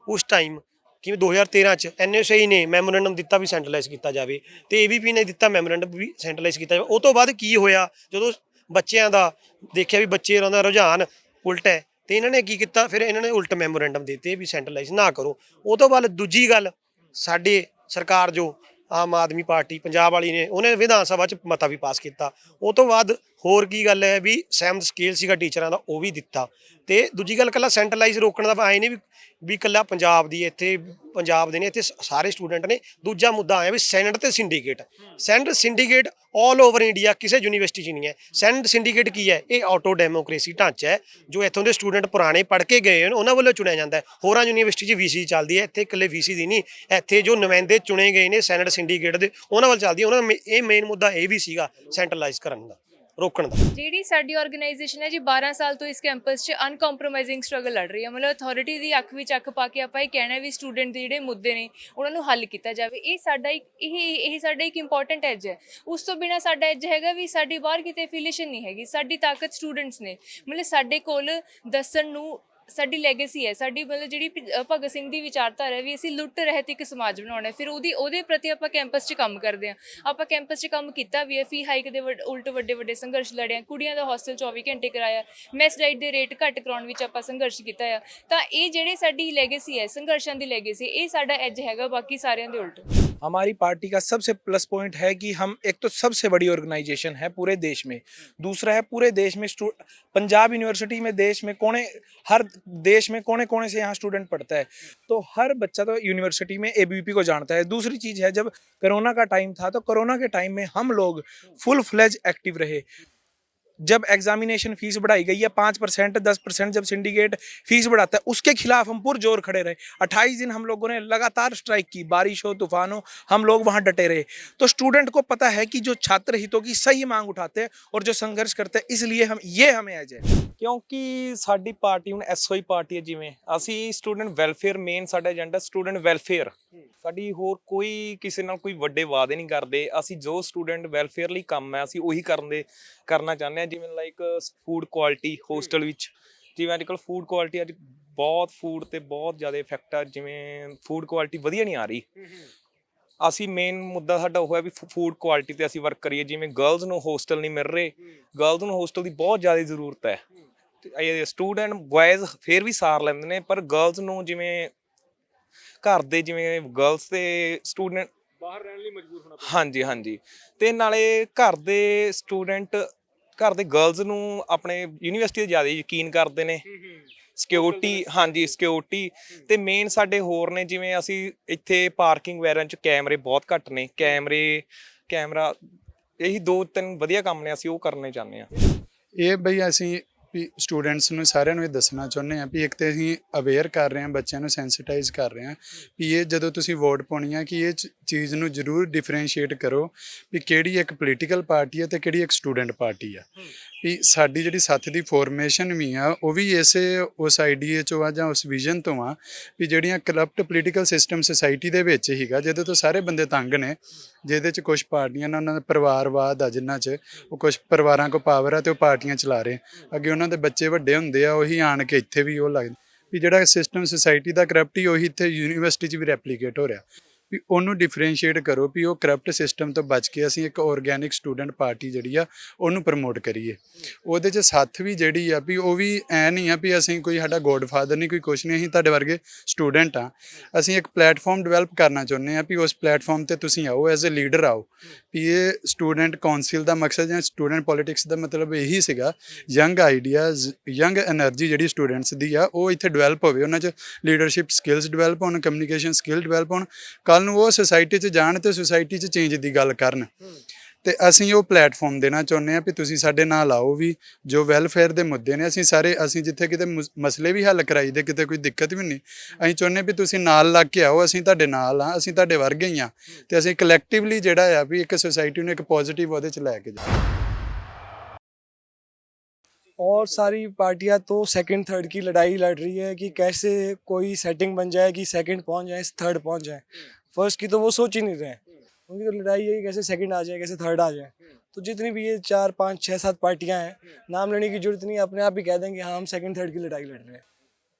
ਉਸ ਟਾਈਮ ਕਿ 2013 ਚ NSAI ਨੇ ਮੈਮੋਰੈਂਡਮ ਦਿੱਤਾ ਵੀ ਸੈਂਟਰਲਾਈਜ਼ ਕੀਤਾ ਜਾਵੇ ਤੇ AVP ਨੇ ਦਿੱਤਾ ਮੈਮੋਰੈਂਡਮ ਵੀ ਸੈਂਟਰਲਾਈਜ਼ ਕੀਤਾ ਜਾਵੇ। ਉਹ ਤੋਂ ਬਾਅਦ ਕੀ ਹੋਇਆ, ਜਦੋਂ ਬੱਚਿਆਂ ਦਾ ਦੇਖਿਆ ਵੀ ਬੱਚਿਆਂ ਦਾ ਰੁਝਾਨ ਉਲਟ ਹੈ ਤੇ ਇਹਨਾਂ ਨੇ ਕੀ ਕੀਤਾ, ਫਿਰ ਇਹਨਾਂ ਨੇ ਉਲਟ ਮੈਮੋਰੈਂਡਮ ਦਿੱਤੇ ਵੀ ਸੈਂਟਰਲਾਈਜ਼ ਨਾ ਕਰੋ। ਉਹ ਤੋਂ ਬਾਅਦ ਦੂਜੀ ਗੱਲ, ਸਾਡੇ ਸਰਕਾਰ ਜੋ ਆਮ ਆਦਮੀ ਪਾਰਟੀ ਪੰਜਾਬ ਵਾਲੀ ਨੇ, ਉਹਨੇ ਵਿਧਾਨ ਸਭਾ 'ਚ ਮਤਾ ਵੀ ਪਾਸ ਕੀਤਾ। ਉਹ ਤੋਂ ਬਾਅਦ ਹੋਰ ਕੀ ਗੱਲ ਹੈ ਵੀ ਸਹਿਮਤ ਸਕੇਲ ਸੀਗਾ ਟੀਚਰਾਂ ਦਾ, ਉਹ ਵੀ ਦਿੱਤਾ। ਤੇ ਦੂਜੀ ਗੱਲ ਇਕੱਲਾ ਸੈਂਟਰਲਾਈਜ਼ ਰੋਕਣ ਦਾ ਆਏ ਨਹੀਂ ਵੀ ਇਕੱਲਾ ਪੰਜਾਬ ਦੀ ਇੱਥੇ ਪੰਜਾਬ ਦੇ ਨੇ, ਇੱਥੇ ਸਾਰੇ ਸਟੂਡੈਂਟ ਨੇ। ਦੂਜਾ ਮੁੱਦਾ ਆਇਆ ਵੀ ਸੈਨੇਟ ਤੇ syndicate. Senate syndicate all over India ਕਿਸੇ ਯੂਨੀਵਰਸਿਟੀ 'ਚ ਨਹੀਂ ਹੈ। ਸੈਨੇਟ ਸਿੰਡੀਕੇਟ ਕੀ ਹੈ? ਇਹ ਆਟੋ ਡੈਮੋਕ੍ਰੇਸੀ ਢਾਂਚਾ ਹੈ ਜੋ ਇੱਥੋਂ ਦੇ ਸਟੂਡੈਂਟ ਪੁਰਾਣੇ ਪੜ੍ਹ ਕੇ ਗਏ ਹਨ ਉਹਨਾਂ ਵੱਲੋਂ ਚੁਣਿਆ ਜਾਂਦਾ ਹੈ। ਹੋਰਾਂ ਯੂਨੀਵਰਸਿਟੀ 'ਚ VC ਚੱਲਦੀ ਹੈ, ਇੱਥੇ ਇਕੱਲੇ VC ਦੀ ਨਹੀਂ, ਇੱਥੇ ਜੋ ਨੁਮਾਇੰਦੇ ਚੁਣੇ ਗਏ ਨੇ ਸੈਨੇਟ ਸਿੰਡੀਕੇਟ ਦੇ ਉਹਨਾਂ ਵੱਲ ਚੱਲਦੀ ਹੈ। ਉਹਨਾਂ ਦਾ ਇਹ ਮੇਨ ਮੁੱਦਾ ਇਹ ਵੀ ਸੀਗਾ ਸੈਂਟਰਲਾਈਜ਼ ਕਰਨ ਦਾ, ਰੋਕਣ ਦਾ। ਜਿਹੜੀ ਸਾਡੀ ਆਰਗੇਨਾਈਜੇਸ਼ਨ ਹੈ ਜੀ 12 ਸਾਲ ਤੋਂ ਇਸ ਕੈਂਪਸ 'ਚ ਅਨਕੰਪਰੋਮਾਈਜ਼ਿੰਗ ਸਟਰਗਲ ਲੜ ਰਹੀ ਹੈ। ਮਤਲਬ ਅਥਾਰਟੀ ਦੀ ਅੱਖ ਵਿੱਚ ਅੱਖ ਪਾ ਕੇ ਆਪਾਂ ਇਹ ਕਹਿਣਾ ਵੀ ਸਟੂਡੈਂਟ ਦੇ ਜਿਹੜੇ ਮੁੱਦੇ ਨੇ ਉਹਨਾਂ ਨੂੰ ਹੱਲ ਕੀਤਾ ਜਾਵੇ। ਇਹ ਸਾਡਾ ਇੱਕ ਇੰਪੋਰਟੈਂਟ ਐਜ ਹੈ। ਉਸ ਤੋਂ ਬਿਨਾਂ ਸਾਡਾ ਐਜ ਹੈਗਾ ਵੀ ਸਾਡੀ ਬਾਹਰ ਕਿਤੇ ਐਫੀਲੀਏਸ਼ਨ ਨਹੀਂ ਹੈਗੀ, ਸਾਡੀ ਤਾਕਤ ਸਟੂਡੈਂਟਸ ਨੇ। ਮਤਲਬ ਸਾਡੇ ਕੋਲ ਦੱਸਣ ਨੂੰ ਸਾਡੀ ਲੈਗੇਸੀ ਹੈ, ਸਾਡੀ ਮਤਲਬ ਜਿਹੜੀ ਭਗਤ ਸਿੰਘ ਦੀ ਵਿਚਾਰਧਾਰਾ ਹੈ ਵੀ ਅਸੀਂ ਲੁੱਟ ਰਹਿਤ ਇੱਕ ਸਮਾਜ ਬਣਾਉਣਾ ਹੈ। ਫਿਰ ਉਹਦੇ ਪ੍ਰਤੀ ਆਪਾਂ ਕੈਂਪਸ 'ਚ ਕੰਮ ਕਰਦੇ ਹਾਂ। ਆਪਾਂ ਕੈਂਪਸ 'ਚ ਕੰਮ ਕੀਤਾ ਵੀ ਹੈ, ਫੀ ਹਾਈਕ ਦੇ ਉਲਟ ਵੱਡੇ ਸੰਘਰਸ਼ ਲੜੇ ਆ, ਕੁੜੀਆਂ ਦਾ ਹੋਸਟਲ 24 ਘੰਟੇ ਕਰਾਇਆ, ਮੈਸ ਡਾਈਟ ਦੇ ਰੇਟ ਘੱਟ ਕਰਾਉਣ ਵਿੱਚ ਆਪਾਂ ਸੰਘਰਸ਼ ਕੀਤਾ ਆ। ਤਾਂ ਇਹ ਜਿਹੜੇ ਸਾਡੀ ਲੈਗੇਸੀ ਹੈ, ਸੰਘਰਸ਼ਾਂ ਦੀ ਲੈਗੇਸੀ, ਇਹ ਸਾਡਾ ਐਜ ਹੈਗਾ बाकी सारे दे उल्ट। हमारी पार्टी का सबसे प्लस पॉइंट है कि हम एक तो सबसे बड़ी ऑर्गेनाइजेशन है पूरे देश में, दूसरा है पूरे देश में पंजाब यूनिवर्सिटी में देश में हर देश में कोने कोने से यहाँ स्टूडेंट पढ़ता है, तो हर बच्चा तो यूनिवर्सिटी में ABVP को जानता है। दूसरी चीज़ है, जब कोरोना का टाइम था तो कोरोना के टाइम में हम लोग फुल फ्लेज एक्टिव रहे। जब एग्जामिनेशन फीस बढ़ाई गई है 5%, 10%, जब सिंडिकेट फीस बढ़ाता है उसके खिलाफ हम पुरजोर खड़े रहे। 28 दिन हम लोगों ने लगातार स्ट्राइक की, बारिश हो तूफान हो, हम लोग वहाँ डटे रहे। तो स्टूडेंट को पता है कि जो छात्र हितों की सही मांग उठाते हैं और जो संघर्ष करते हैं, इसलिए हमें एज है। ਕਿਉਂਕਿ ਸਾਡੀ ਪਾਰਟੀ ਹੁਣ SOI ਪਾਰਟੀ ਹੈ, ਜਿਵੇਂ ਅਸੀਂ ਸਟੂਡੈਂਟ ਵੈਲਫੇਅਰ, ਮੇਨ ਸਾਡਾ ਏਜੰਡਾ ਸਟੂਡੈਂਟ ਵੈਲਫੇਅਰ। ਸਾਡੀ ਹੋਰ ਕੋਈ ਕਿਸੇ ਨਾਲ ਕੋਈ ਵੱਡੇ ਵਾਅਦੇ ਨਹੀਂ ਕਰਦੇ। ਅਸੀਂ ਜੋ ਸਟੂਡੈਂਟ ਵੈਲਫੇਅਰ ਲਈ ਕੰਮ ਹੈ ਅਸੀਂ ਉਹੀ ਕਰਨਾ ਚਾਹੁੰਦੇ ਹਾਂ। ਜਿਵੇਂ ਲਾਈਕ ਫੂਡ ਕੁਆਲਿਟੀ ਹੋਸਟਲ ਵਿੱਚ, ਜਿਵੇਂ ਅੱਜ ਕੱਲ੍ਹ ਫੂਡ ਕੁਆਲਿਟੀ ਅੱਜ ਬਹੁਤ ਫੂਡ ਤੇ ਬਹੁਤ ਜ਼ਿਆਦਾ ਇਫੈਕਟ ਆ, ਜਿਵੇਂ ਫੂਡ ਕੁਆਲਿਟੀ ਵਧੀਆ ਨਹੀਂ ਆ ਰਹੀ। ਅਸੀਂ ਮੇਨ ਮੁੱਦਾ ਸਾਡਾ ਉਹ ਹੈ ਵੀ ਫੂਡ ਕੁਆਲਿਟੀ ਤੇ ਅਸੀਂ ਵਰਕ ਕਰੀਏ। ਜਿਵੇਂ ਗਰਲਜ਼ ਨੂੰ ਹੋਸਟਲ ਨਹੀਂ ਮਿਲ ਰਹੇ, ਗਰਲਜ਼ ਨੂੰ ਹੋਸਟਲ ਦੀ ਬਹੁਤ ਜ਼ਿਆਦਾ ਜ਼ਰੂਰਤ ਹੈ। ਸਟੂਡੈਂਟ ਬॉयਜ਼ ਫਿਰ ਵੀ ਸਾਰ ਲੈਂਦੇ ਨੇ, ਪਰ ਗਰਲਜ਼ ਨੂੰ ਜਿਵੇਂ ਘਰ ਦੇ ਜਿਵੇਂ ਗਰਲਜ਼ ਤੇ ਸਟੂਡੈਂਟ ਬਾਹਰ ਰਹਿਣ ਲਈ ਮਜਬੂਰ ਹੋਣਾ ਪੈਂਦਾ। ਹਾਂਜੀ ਤੇ ਨਾਲੇ ਘਰ ਦੇ ਗਰਲਜ਼ ਨੂੰ ਆਪਣੇ ਯੂਨੀਵਰਸਿਟੀ 'ਤੇ ਜ਼ਿਆਦਾ ਯਕੀਨ ਕਰਦੇ ਨੇ। ਸਿਕਿਉਰਿਟੀ ਤੇ ਮੇਨ ਸਾਡੇ ਹੋਰ ਨੇ, ਜਿਵੇਂ ਅਸੀਂ ਇੱਥੇ ਪਾਰਕਿੰਗ ਵਗੈਰਾ 'ਚ ਕੈਮਰੇ ਬਹੁਤ ਘੱਟ ਨੇ। ਕੈਮਰਾ ਇਹੀ 2-3 ਵਧੀਆ ਕੰਮ ਨੇ, ਅਸੀਂ ਉਹ ਕਰਨੇ ਚਾਹੁੰਦੇ ਹਾਂ। ਇਹ ਬਈ ਅਸੀਂ ਵੀ ਸਟੂਡੈਂਟਸ ਨੂੰ ਸਾਰਿਆਂ ਨੂੰ ਇਹ ਦੱਸਣਾ ਚਾਹੁੰਦੇ ਹਾਂ ਵੀ ਇੱਕ ਤਾਂ ਅਸੀਂ ਅਵੇਅਰ ਕਰ ਰਹੇ ਹਾਂ, ਬੱਚਿਆਂ ਨੂੰ ਸੈਂਸਿਟਾਈਜ਼ ਕਰ ਰਹੇ ਹਾਂ ਵੀ ਇਹ ਜਦੋਂ ਤੁਸੀਂ ਵੋਟ ਪਾਉਣੀ ਆ ਕਿ ਇਹ ਚੀਜ਼ ਨੂੰ ਜ਼ਰੂਰ ਡਿਫਰੈਂਸ਼ੀਏਟ ਕਰੋ ਵੀ ਕਿਹੜੀ ਇੱਕ ਪੋਲੀਟੀਕਲ ਪਾਰਟੀ ਹੈ ਤੇ ਕਿਹੜੀ ਇੱਕ ਸਟੂਡੈਂਟ ਪਾਰਟੀ ਆ। ਵੀ ਸਾਡੀ ਜਿਹੜੀ ਸੱਥ ਦੀ ਫੋਰਮੇਸ਼ਨ ਵੀ ਆ ਉਹ ਵੀ ਉਸ ਆਈਡੀਏ 'ਚੋਂ ਆ ਜਾਂ ਉਸ ਵਿਜ਼ਨ ਤੋਂ ਆ ਵੀ ਜਿਹੜੀਆਂ ਕਰਪਟ ਪੋਲੀਟੀਕਲ ਸਿਸਟਮ ਸੁਸਾਇਟੀ ਦੇ ਵਿੱਚ ਹੀਗਾ, ਜਿਹਦੇ ਤੋਂ ਸਾਰੇ ਬੰਦੇ ਤੰਗ ਨੇ, ਜਿਹਦੇ 'ਚ ਕੁਛ ਪਾਰਟੀਆਂ ਨਾਲ ਉਹਨਾਂ ਦਾ ਪਰਿਵਾਰਵਾਦ ਆ, ਜਿਨ੍ਹਾਂ 'ਚ ਉਹ ਕੁਛ ਪਰਿਵਾਰਾਂ ਕੋਲ ਪਾਵਰ ਆ ਤੇ ਉਹ ਪਾਰਟੀਆਂ ਚਲਾ ਰਹੇ। ਅੱਗੇ ਉਹਨਾਂ ਦੇ ਬੱਚੇ ਵੱਡੇ ਹੁੰਦੇ ਆ, ਉਹੀ ਆਣ ਕੇ ਇੱਥੇ ਵੀ ਉਹ ਲੱਗਦੇ ਵੀ ਜਿਹੜਾ ਸਿਸਟਮ ਸੁਸਾਇਟੀ ਦਾ ਕਰਪਟ ਹੀ ਉਹੀ ਇੱਥੇ ਯੂਨੀਵਰਸਿਟੀ 'ਚ ਵੀ ਰੈਪਲੀਕੇਟ ਹੋ ਰਿਹਾ। ਵੀ ਉਹਨੂੰ ਡਿਫਰੈਂਸ਼ੀਏਟ ਕਰੋ ਵੀ ਉਹ ਕਰਪਟ ਸਿਸਟਮ ਤੋਂ ਬਚ ਕੇ ਅਸੀਂ ਇੱਕ ਆਰਗੈਨਿਕ ਸਟੂਡੈਂਟ ਪਾਰਟੀ ਜਿਹੜੀ ਆ ਉਹਨੂੰ ਪ੍ਰਮੋਟ ਕਰੀਏ। ਉਹਦੇ 'ਚ ਸੱਥ ਵੀ ਜਿਹੜੀ ਆ ਵੀ ਉਹ ਵੀ ਐ ਨਹੀਂ ਆ ਵੀ ਅਸੀਂ ਕੋਈ ਸਾਡਾ ਗੋਡਫਾਦਰ ਨਹੀਂ, ਕੋਈ ਕੁਛ ਨਹੀਂ, ਅਸੀਂ ਤੁਹਾਡੇ ਵਰਗੇ ਸਟੂਡੈਂਟ ਆ। ਅਸੀਂ ਇੱਕ ਪਲੇਟਫਾਰਮ ਡਿਵੈਲਪ ਕਰਨਾ ਚਾਹੁੰਦੇ ਹਾਂ ਵੀ ਉਸ ਪਲੇਟਫਾਰਮ 'ਤੇ ਤੁਸੀਂ ਆਓ, ਐਜ਼ ਅ ਲੀਡਰ ਆਓ। ਵੀ ਇਹ ਸਟੂਡੈਂਟ ਕਾਉਂਸਿਲ ਦਾ ਮਕਸਦ ਜਾਂ ਸਟੂਡੈਂਟ ਪੋਲੀਟਿਕਸ ਦਾ ਮਤਲਬ ਇਹੀ ਸੀਗਾ, ਯੰਗ ਆਈਡੀਆਜ਼, ਯੰਗ ਐਨਰਜੀ ਜਿਹੜੀ ਸਟੂਡੈਂਟਸ ਦੀ ਆ ਉਹ ਇੱਥੇ ਡਿਵੈਲਪ ਹੋਵੇ, ਉਹਨਾਂ 'ਚ ਲੀਡਰਸ਼ਿਪ ਸਕਿੱਲਸ ਡਿਵੈਲਪ ਹੋਣ, ਕਮਿਊਨੀਕੇਸ਼ਨ ਸਕਿੱਲ ਡਿਵੈਲਪ ਹੋਣ, ਕੱਲ੍ਹ ਨੂੰ ਉਹ ਸੁਸਾਇਟੀ 'ਚ ਜਾਣ ਤੇ ਸੁਸਾਇਟੀ 'ਚ ਚੇਂਜ ਦੀ ਗੱਲ ਕਰਨ। ਤੇ ਅਸੀਂ ਉਹ ਪਲੇਟਫਾਰਮ ਦੇਣਾ ਚਾਹੁੰਦੇ ਹਾਂ ਵੀ ਤੁਸੀਂ ਸਾਡੇ ਨਾਲ ਆਓ। ਵੀ ਜੋ ਵੈਲਫੇਅਰ ਦੇ ਮੁੱਦੇ ਨੇ ਅਸੀਂ ਜਿੱਥੇ ਕਿਤੇ ਮਸਲੇ ਵੀ ਹੱਲ ਕਰਾਈ ਦੇ, ਕਿਤੇ ਕੋਈ ਦਿੱਕਤ ਵੀ ਨਹੀਂ, ਅਸੀਂ ਚਾਹੁੰਦੇ ਵੀ ਤੁਸੀਂ ਨਾਲ ਲੱਗ ਕੇ ਆਓ। ਅਸੀਂ ਤੁਹਾਡੇ ਨਾਲ ਆ, ਅਸੀਂ ਤੁਹਾਡੇ ਵਰਗੇ ਹੀ ਆ ਤੇ ਅਸੀਂ ਕਲੈਕਟਿਵਲੀ ਜਿਹੜਾ ਆ ਵੀ ਇੱਕ ਸੁਸਾਇਟੀ ਨੂੰ ਇੱਕ ਪੋਜ਼ਿਟਿਵ ਉਹਦੇ 'ਚ ਲੈ ਕੇ ਜਾਓ। और सारी पार्टियां तो सेकंड थर्ड की लड़ाई लड़ रही है कि कैसे कोई सेटिंग बन जाए कि सेकंड पहुंच जाए, थर्ड पहुंच जाए। फर्स्ट की तो वो सोच ही नहीं रहे, उनकी तो लड़ाई है कि कैसे सेकंड आ जाए, कैसे थर्ड आ जाए। तो जितनी भी ये 4, 5, 6, 7 पार्टियां हैं, नाम लेने की जरूरत नहीं, अपने आप ही कह देंगे हाँ हम सेकंड थर्ड की लड़ाई लड़ रहे हैं।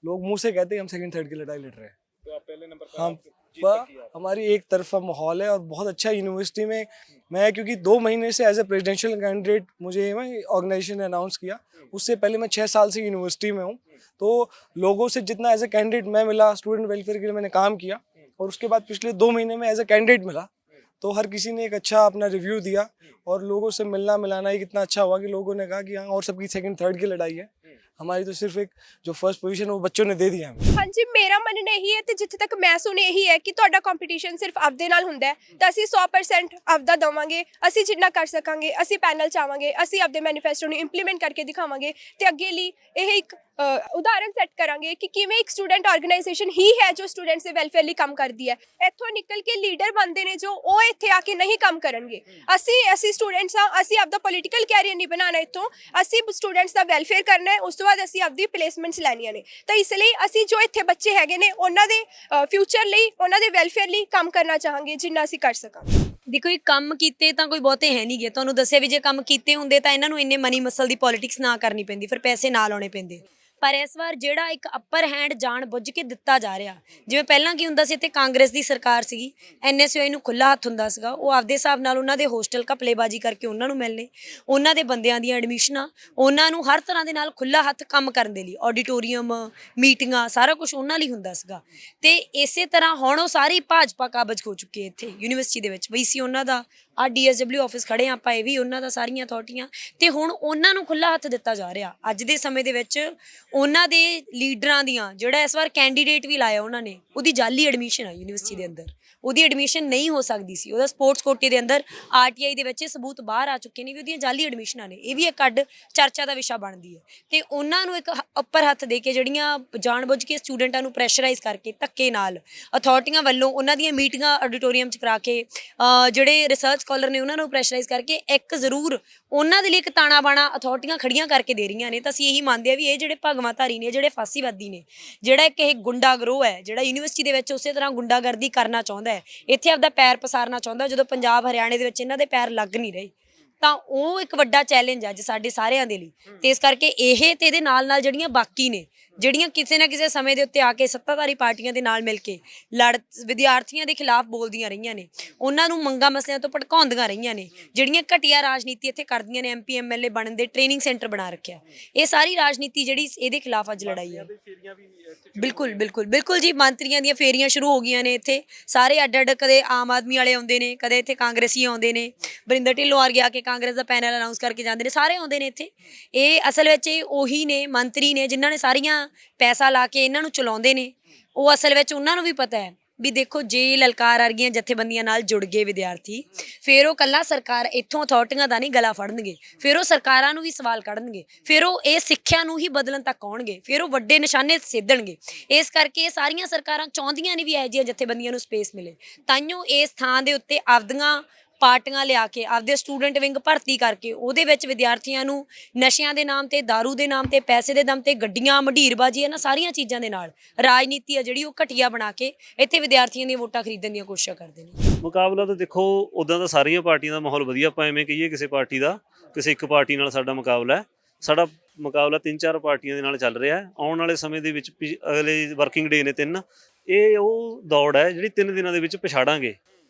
लोग मुँह से कहते हैं हम सेकंड थर्ड की लड़ाई लड़ रहे हैं। तो आप पहले नंबर पर हम हमारी एक तरफा माहौल है और बहुत अच्छा यूनिवर्सिटी में। मैं क्योंकि 2 महीने से एज ए प्रेसिडेंशियल कैंडिडेट मुझे ऑर्गेनाइजेशन ने अनाउंस किया, उससे पहले मैं 6 साल से यूनिवर्सिटी में हूँ। तो लोगों से जितना एज ए कैंडिडेट मैं मिला, स्टूडेंट वेलफेयर के लिए मैंने काम किया, और उसके बाद पिछले 2 महीने में एज ए कैंडिडेट मिला, तो हर किसी ने एक अच्छा अपना रिव्यू दिया और लोगों से मिलना मिलाना ही कितना अच्छा हुआ कि लोगों ने कहा कि हाँ और सबकी सेकंड थर्ड की लड़ाई है, हमारी तो सिर्फ एक जो फर्स्ट पोजीशन है वो बच्चों ने दे दिया हमें। ਹਾਂਜੀ ਮੇਰਾ ਮੰਨਣਾ ਇਹੀ ਹੈ ਤੇ ਜਿੱਥੇ ਤੱਕ ਮੈਂ ਸੁਣਿਆ ਇਹੀ ਹੈ ਕਿ ਤੁਹਾਡਾ ਕੰਪੀਟੀਸ਼ਨ ਸਿਰਫ ਆਪਦੇ ਨਾਲ ਹੁੰਦਾ ਹੈ ਤਾਂ ਅਸੀਂ 100% ਆਪਦਾ ਦਵਾਂਗੇ। ਅਸੀਂ ਜਿੰਨਾ ਕਰ ਸਕਾਂਗੇ, ਅਸੀਂ ਪੈਨਲ ਚਾਵਾਂਗੇ, ਅਸੀਂ ਆਪਦੇ ਮੈਨੀਫੈਸਟੋ ਨੂੰ ਇੰਪਲੀਮੈਂਟ ਕਰਕੇ ਦਿਖਾਵਾਂਗੇ ਤੇ ਅੱਗੇ ਲਈ ਇਹ ਇੱਕ ਉਦਾਹਰਨ ਸੈੱਟ ਕਰਾਂਗੇ ਕਿ ਕਿਵੇਂ ਇੱਕ ਸਟੂਡੈਂਟ ਆਰਗੇਨਾਈਜੇਸ਼ਨ ਹੀ ਹੈ ਜੋ ਸਟੂਡੈਂਟਸ ਦੇ ਵੈਲਫੇਅਰ ਲਈ ਕੰਮ ਕਰਦੀ ਹੈ। ਇੱਥੋਂ ਨਿਕਲ ਕੇ ਲੀਡਰ ਬਣਦੇ ਨੇ ਜੋ ਉਹ ਇੱਥੇ ਆ ਕੇ ਨਹੀਂ ਕੰਮ ਕਰਨਗੇ। ਅਸੀਂ ਸਟੂਡੈਂਟਸ ਆ, ਅਸੀਂ ਆਪਦਾ ਪੋਲੀਟੀਕਲ ਕੈਰੀਅਰ ਨਹੀਂ ਬਣਾਉਣਾ ਇੱਥੋਂ, ਅਸੀਂ ਸਟੂਡੈਂਟਸ ਦਾ ਵੈਲਫੇਅਰ ਕਰਨਾ ਹੈ, ਉਸ ਤੋਂ ਬਾਅਦ ਅਸੀਂ ਆਪਦੀ ਪਲੇਸਮੈਂਟਸ ਲੈਣੀਆਂ ਨੇ। ਤਾਂ ਇਸ ਲਈ ਅਸੀਂ ਜੋ ਇੱਥੇ ਬੱਚੇ ਹੈਗੇ ਨੇ ਉਹਨਾਂ ਦੇ ਫਿਊਚਰ ਲਈ, ਉਹਨਾਂ ਦੇ ਵੈਲਫੇਅਰ ਲਈ ਕੰਮ ਕਰਨਾ ਚਾਹਾਂਗੇ ਜਿੰਨਾ ਅਸੀਂ ਕਰ ਸਕਾਂਗੇ। ਦੇਖੋ ਇਹ ਕੰਮ ਕੀਤੇ ਤਾਂ ਕੋਈ ਬਹੁਤੇ ਹੈ ਨਹੀਂ ਗੇ, ਤੁਹਾਨੂੰ ਦੱਸਿਆ ਵੀ ਜੇ ਕੰਮ ਕੀਤੇ ਹੁੰਦੇ ਤਾਂ ਇਹਨਾਂ ਨੂੰ ਇੰਨੇ ਮਨੀ ਮਸਲ ਦੀ ਪੋਲਿਟਿਕਸ ਨਾ ਕਰਨੀ ਪੈਂਦੀ, ਫਿਰ ਪੈਸੇ ਨਾ ਲਾਉਣੇ ਪੈਂਦੇ। ਪਰ ਇਸ ਵਾਰ ਜਿਹੜਾ ਇੱਕ ਅੱਪਰ ਹੈਂਡ ਜਾਣ ਬੁੱਝ ਕੇ ਦਿੱਤਾ ਜਾ ਰਿਹਾ, ਜਿਵੇਂ ਪਹਿਲਾਂ ਕੀ ਹੁੰਦਾ ਸੀ, ਇੱਥੇ ਕਾਂਗਰਸ ਦੀ ਸਰਕਾਰ ਸੀਗੀ, NSUI ਨੂੰ ਖੁੱਲਾ ਹੱਥ ਹੁੰਦਾ ਸੀਗਾ, ਉਹ ਆਪਦੇ ਹਿਸਾਬ ਨਾਲ ਉਹਨਾਂ ਦੇ ਹੋਸਟਲ ਘਪਲੇਬਾਜ਼ੀ ਕਰਕੇ ਉਹਨਾਂ ਨੂੰ ਮਿਲਣੇ, ਉਹਨਾਂ ਦੇ ਬੰਦਿਆਂ ਦੀਆਂ ਐਡਮਿਸ਼ਨਾਂ, ਉਹਨਾਂ ਨੂੰ ਹਰ ਤਰ੍ਹਾਂ ਦੇ ਨਾਲ ਖੁੱਲਾ ਹੱਥ ਕੰਮ ਕਰਨ ਦੇ ਲਈ, ਆਡੀਟੋਰੀਅਮ, ਮੀਟਿੰਗਾਂ, ਸਾਰਾ ਕੁਝ ਉਹਨਾਂ ਲਈ ਹੁੰਦਾ ਸੀਗਾ। ਤੇ ਇਸੇ ਤਰ੍ਹਾਂ ਹੁਣ ਉਹ ਸਾਰੀ ਭਾਜਪਾ ਕਾਬਜ਼ ਹੋ ਚੁੱਕੀ ਹੈ ਇੱਥੇ ਯੂਨੀਵਰਸਿਟੀ ਦੇ ਵਿੱਚ। VC ਉਹਨਾਂ ਦਾ, ਆ DSW ਆਫਿਸ ਖੜੇ ਆਪਾਂ, ਇਹ ਵੀ ਉਹਨਾਂ ਦਾ, ਸਾਰੀਆਂ ਅਥਾਰਟੀਆਂ, ਤੇ ਹੁਣ ਉਹਨਾਂ ਨੂੰ ਖੁੱਲਾ ਹੱਥ ਦਿੱਤਾ ਜਾ ਰਿਹਾ। ਅੱਜ ਦੇ ਸਮੇਂ ਦੇ ਵਿੱਚ ਉਹਨਾਂ ਦੇ ਲੀਡਰਾਂ ਦੀਆਂ, ਜਿਹੜਾ ਇਸ ਵਾਰ ਕੈਂਡੀਡੇਟ ਵੀ ਲਾਇਆ ਉਹਨਾਂ ਨੇ, ਉਹਦੀ ਜਾਲੀ ਐਡਮਿਸ਼ਨ ਆ ਯੂਨੀਵਰਸਿਟੀ ਦੇ ਅੰਦਰ, ਉਹਦੀ ਐਡਮਿਸ਼ਨ ਨਹੀਂ ਹੋ ਸਕਦੀ ਸੀ, ਉਹਦਾ ਸਪੋਰਟਸ ਕੋਟੇ ਦੇ ਅੰਦਰ RTI ਦੇ ਵਿੱਚ ਇਹ ਸਬੂਤ ਬਾਹਰ ਆ ਚੁੱਕੇ ਨੇ ਵੀ ਉਹਦੀਆਂ ਜਾਲੀ ਐਡਮਿਸ਼ਨਾਂ ਨੇ। ਇਹ ਵੀ ਇੱਕ ਅੱਡ ਚਰਚਾ ਦਾ ਵਿਸ਼ਾ ਬਣਦੀ ਹੈ। ਤੇ ਉਹਨਾਂ ਨੂੰ ਇੱਕ ਉੱਪਰ ਹੱਥ ਦੇ ਕੇ, ਜਿਹੜੀਆਂ ਜਾਣਬੁੱਝ ਕੇ ਸਟੂਡੈਂਟਾਂ ਨੂੰ ਪ੍ਰੈਸ਼ਰਾਈਜ਼ ਕਰਕੇ ਧੱਕੇ ਨਾਲ ਅਥਾਰਟੀਆਂ ਵੱਲੋਂ ਉਹਨਾਂ ਦੀਆਂ ਮੀਟਿੰਗਾਂ ਆਡੀਟੋਰੀਅਮ 'ਚ ਕਰਾ ਕੇ, ਜਿਹੜੇ ਰਿਸਰਚ ਸਕਾਲਰ ਨੇ ਉਹਨਾਂ ਨੂੰ ਪ੍ਰੈਸ਼ਰਾਈਜ਼ ਕਰਕੇ, ਇੱਕ ਜ਼ਰੂਰ ਉਹਨਾਂ ਦੇ ਲਈ ਇੱਕ ਤਾਣਾ ਬਾਣਾ ਅਥਾਰਟੀਆਂ ਖੜੀਆਂ ਕਰਕੇ ਦੇ ਰਹੀਆਂ ਨੇ। ਤਾਂ ਅਸੀਂ ਇਹੀ ਮੰਨਦੇ ਹਾਂ ਵੀ ਇਹ ਜਿਹੜੇ ਭਗਵਾਧਾਰੀ ਨੇ, ਜਿਹੜੇ ਫਾਸੀਵਾਦੀ ਨੇ, ਜਿਹੜਾ ਇੱਕ ਇਹ ਗੁੰਡਾ ਗਰੋਹ ਹੈ, ਜਿਹੜਾ ਯੂਨੀਵਰਸਿਟੀ ਦੇ ਵਿੱਚ ਉਸੇ ਤਰ੍ਹਾਂ ਗੁੰਡਾਗਰਦੀ ਕਰਨਾ ਚਾਹੁੰਦਾ ਹੈ, ਇੱਥੇ ਆਪਦਾ ਪੈਰ ਪਸਾਰਨਾ ਚਾਹੁੰਦਾ, ਜਦੋਂ ਪੰਜਾਬ ਹਰਿਆਣੇ ਦੇ ਵਿੱਚ ਇਹਨਾਂ ਦੇ ਪੈਰ ਲੱਗ ਨਹੀਂ ਰਹੇ, ਤਾਂ ਉਹ ਇੱਕ ਵੱਡਾ ਚੈਲੰਜ ਅੱਜ ਸਾਡੇ ਸਾਰਿਆਂ ਦੇ ਲਈ। ਤੇ ਇਸ ਕਰਕੇ ਇਹ ਤੇ ਇਹਦੇ ਨਾਲ ਨਾਲ ਜਿਹੜੀਆਂ ਬਾਕੀ ਨੇ, ਜਿਹੜੀਆਂ ਕਿਸੇ ਨਾ ਕਿਸੇ ਸਮੇਂ ਦੇ ਉੱਤੇ ਆ ਕੇ ਸੱਤਾਧਾਰੀ ਪਾਰਟੀਆਂ ਦੇ ਨਾਲ ਮਿਲ ਕੇ ਵਿਦਿਆਰਥੀਆਂ ਦੇ ਖਿਲਾਫ ਬੋਲਦੀਆਂ ਰਹੀਆਂ ਨੇ, ਉਹਨਾਂ ਨੂੰ ਮੰਗਾਂ ਮਸਲਿਆਂ ਤੋਂ ਭੜਕਾਉਂਦੀਆਂ ਰਹੀਆਂ ਨੇ, ਜਿਹੜੀਆਂ ਘਟੀਆ ਰਾਜਨੀਤੀ ਇੱਥੇ ਕਰਦੀਆਂ ਨੇ, MP MLA ਬਣਨ ਦੇ ਟ੍ਰੇਨਿੰਗ ਸੈਂਟਰ ਬਣਾ ਰੱਖਿਆ, ਇਹ ਸਾਰੀ ਰਾਜਨੀਤੀ ਜਿਹੜੀ ਇਹਦੇ ਖਿਲਾਫ ਅੱਜ ਲੜਾਈ ਹੈ। ਬਿਲਕੁਲ ਬਿਲਕੁਲ ਬਿਲਕੁਲ ਜੀ, ਮੰਤਰੀਆਂ ਦੀਆਂ ਫੇਰੀਆਂ ਸ਼ੁਰੂ ਹੋ ਗਈਆਂ ਨੇ ਇੱਥੇ, ਸਾਰੇ ਅੱਡ ਅੱਡ, ਕਦੇ ਆਮ ਆਦਮੀ ਵਾਲੇ ਆਉਂਦੇ ਨੇ, ਕਦੇ ਇੱਥੇ ਕਾਂਗਰਸੀ ਆਉਂਦੇ ਨੇ, ਵਰਿੰਦਰ ਢਿੱਲੋਂ ਆ ਗਿਆ ਕੇ ਕਾਂਗਰਸ ਦਾ ਪੈਨਲ ਅਨਾਉਂਸ ਕਰਕੇ ਜਾਂਦੇ ਨੇ, ਸਾਰੇ ਆਉਂਦੇ ਨੇ ਇੱਥੇ। ਇਹ ਅਸਲ ਵਿੱਚ ਇਹ ਉਹੀ ਨੇ ਮੰਤਰੀ ਨੇ ਜਿਨ੍ਹਾਂ ਨੇ ਸਾਰੀਆਂ ਪੈਸਾ ਲਾ ਕੇ ਇਹਨਾਂ ਨੂੰ ਚਲਾਉਂਦੇ ਨੇ। ਉਹ ਅਸਲ ਵਿੱਚ ਉਹਨਾਂ ਨੂੰ ਵੀ ਪਤਾ ਹੈ ਵੀ ਦੇਖੋ, ਜੇ ਲਲਕਾਰ ਵਰਗੀਆਂ ਜਥੇਬੰਦੀਆਂ ਨਾਲ ਜੁੜ ਗਏ ਵਿਦਿਆਰਥੀ, ਫਿਰ ਉਹ ਕੱਲਾ ਸਰਕਾਰ ਇੱਥੋਂ ਅਥਾਰਟੀਆਂ ਦਾ ਨਹੀਂ ਗਲਾ ਫੜਨਗੇ, ਫਿਰ ਉਹ ਸਰਕਾਰਾਂ ਨੂੰ ਵੀ ਸਵਾਲ ਕੱਢਣਗੇ, ਫਿਰ ਉਹ ਇਹ ਸਿੱਖਿਆ ਨੂੰ ਹੀ ਬਦਲਣ ਤੱਕ ਆਉਣਗੇ, ਫਿਰ ਉਹ ਵੱਡੇ ਨਿਸ਼ਾਨੇ ਸੇਧਣਗੇ। ਇਸ ਕਰਕੇ ਇਹ ਸਾਰੀਆਂ ਸਰਕਾਰਾਂ ਚਾਹੁੰਦੀਆਂ ਨੇ ਵੀ ਇਹੋ ਜਿਹੀਆਂ ਜਥੇਬੰਦੀਆਂ ਨੂੰ ਸਪੇਸ ਮਿਲੇ, ਤਾਈਓ ਇਸ ਥਾਂ ਦੇ ਉੱਤੇ ਆਪਦੀਆਂ ਪਾਰਟੀਆਂ ਲਿਆ ਕੇ, ਆਪਦੇ ਸਟੂਡੈਂਟ ਵਿੰਗ ਭਰਤੀ ਕਰਕੇ, ਉਹਦੇ ਵਿੱਚ ਵਿਦਿਆਰਥੀਆਂ ਨੂੰ ਨਸ਼ਿਆਂ ਦੇ ਨਾਮ ਤੇ, ਦਾਰੂ ਦੇ ਨਾਮ ਤੇ, ਪੈਸੇ ਦੇ ਦਮ ਤੇ, ਗੱਡੀਆਂ, ਮੰਡੀਰਬਾਜੀ, ਇਹਨਾਂ ਸਾਰੀਆਂ ਚੀਜ਼ਾਂ ਦੇ ਨਾਲ ਰਾਜਨੀਤੀ ਆ ਜਿਹੜੀ ਉਹ ਘਟੀਆ ਬਣਾ ਕੇ ਇੱਥੇ ਵਿਦਿਆਰਥੀਆਂ ਦੀਆਂ ਵੋਟਾਂ ਖਰੀਦਣ ਦੀਆਂ ਕੋਸ਼ਿਸ਼ਾਂ ਕਰਦੇ ਨੇ। ਮੁਕਾਬਲਾ ਤਾਂ ਦੇਖੋ ਉੱਦਾਂ ਤਾਂ ਸਾਰੀਆਂ ਪਾਰਟੀਆਂ ਦਾ ਮਾਹੌਲ ਵਧੀਆ, ਆਪਾਂ ਐਵੇਂ ਕਹੀਏ ਕਿਸੇ ਪਾਰਟੀ ਦਾ, ਕਿਸੇ ਇੱਕ ਪਾਰਟੀ ਨਾਲ ਸਾਡਾ ਮੁਕਾਬਲਾ ਹੈ। ਸਾਡਾ ਮੁਕਾਬਲਾ 3-4 ਪਾਰਟੀਆਂ ਦੇ ਨਾਲ ਚੱਲ ਰਿਹਾ ਹੈ। ਆਉਣ ਵਾਲੇ ਸਮੇਂ ਦੇ ਵਿੱਚ ਅਗਲੇ ਵਰਕਿੰਗ ਡੇ ਨੇ 3, ਇਹ ਉਹ ਦੌੜ ਹੈ ਜਿਹੜੀ 3 ਦਿਨਾਂ ਦੇ ਵਿੱਚ ਪਛਾੜਾਂਗੇ।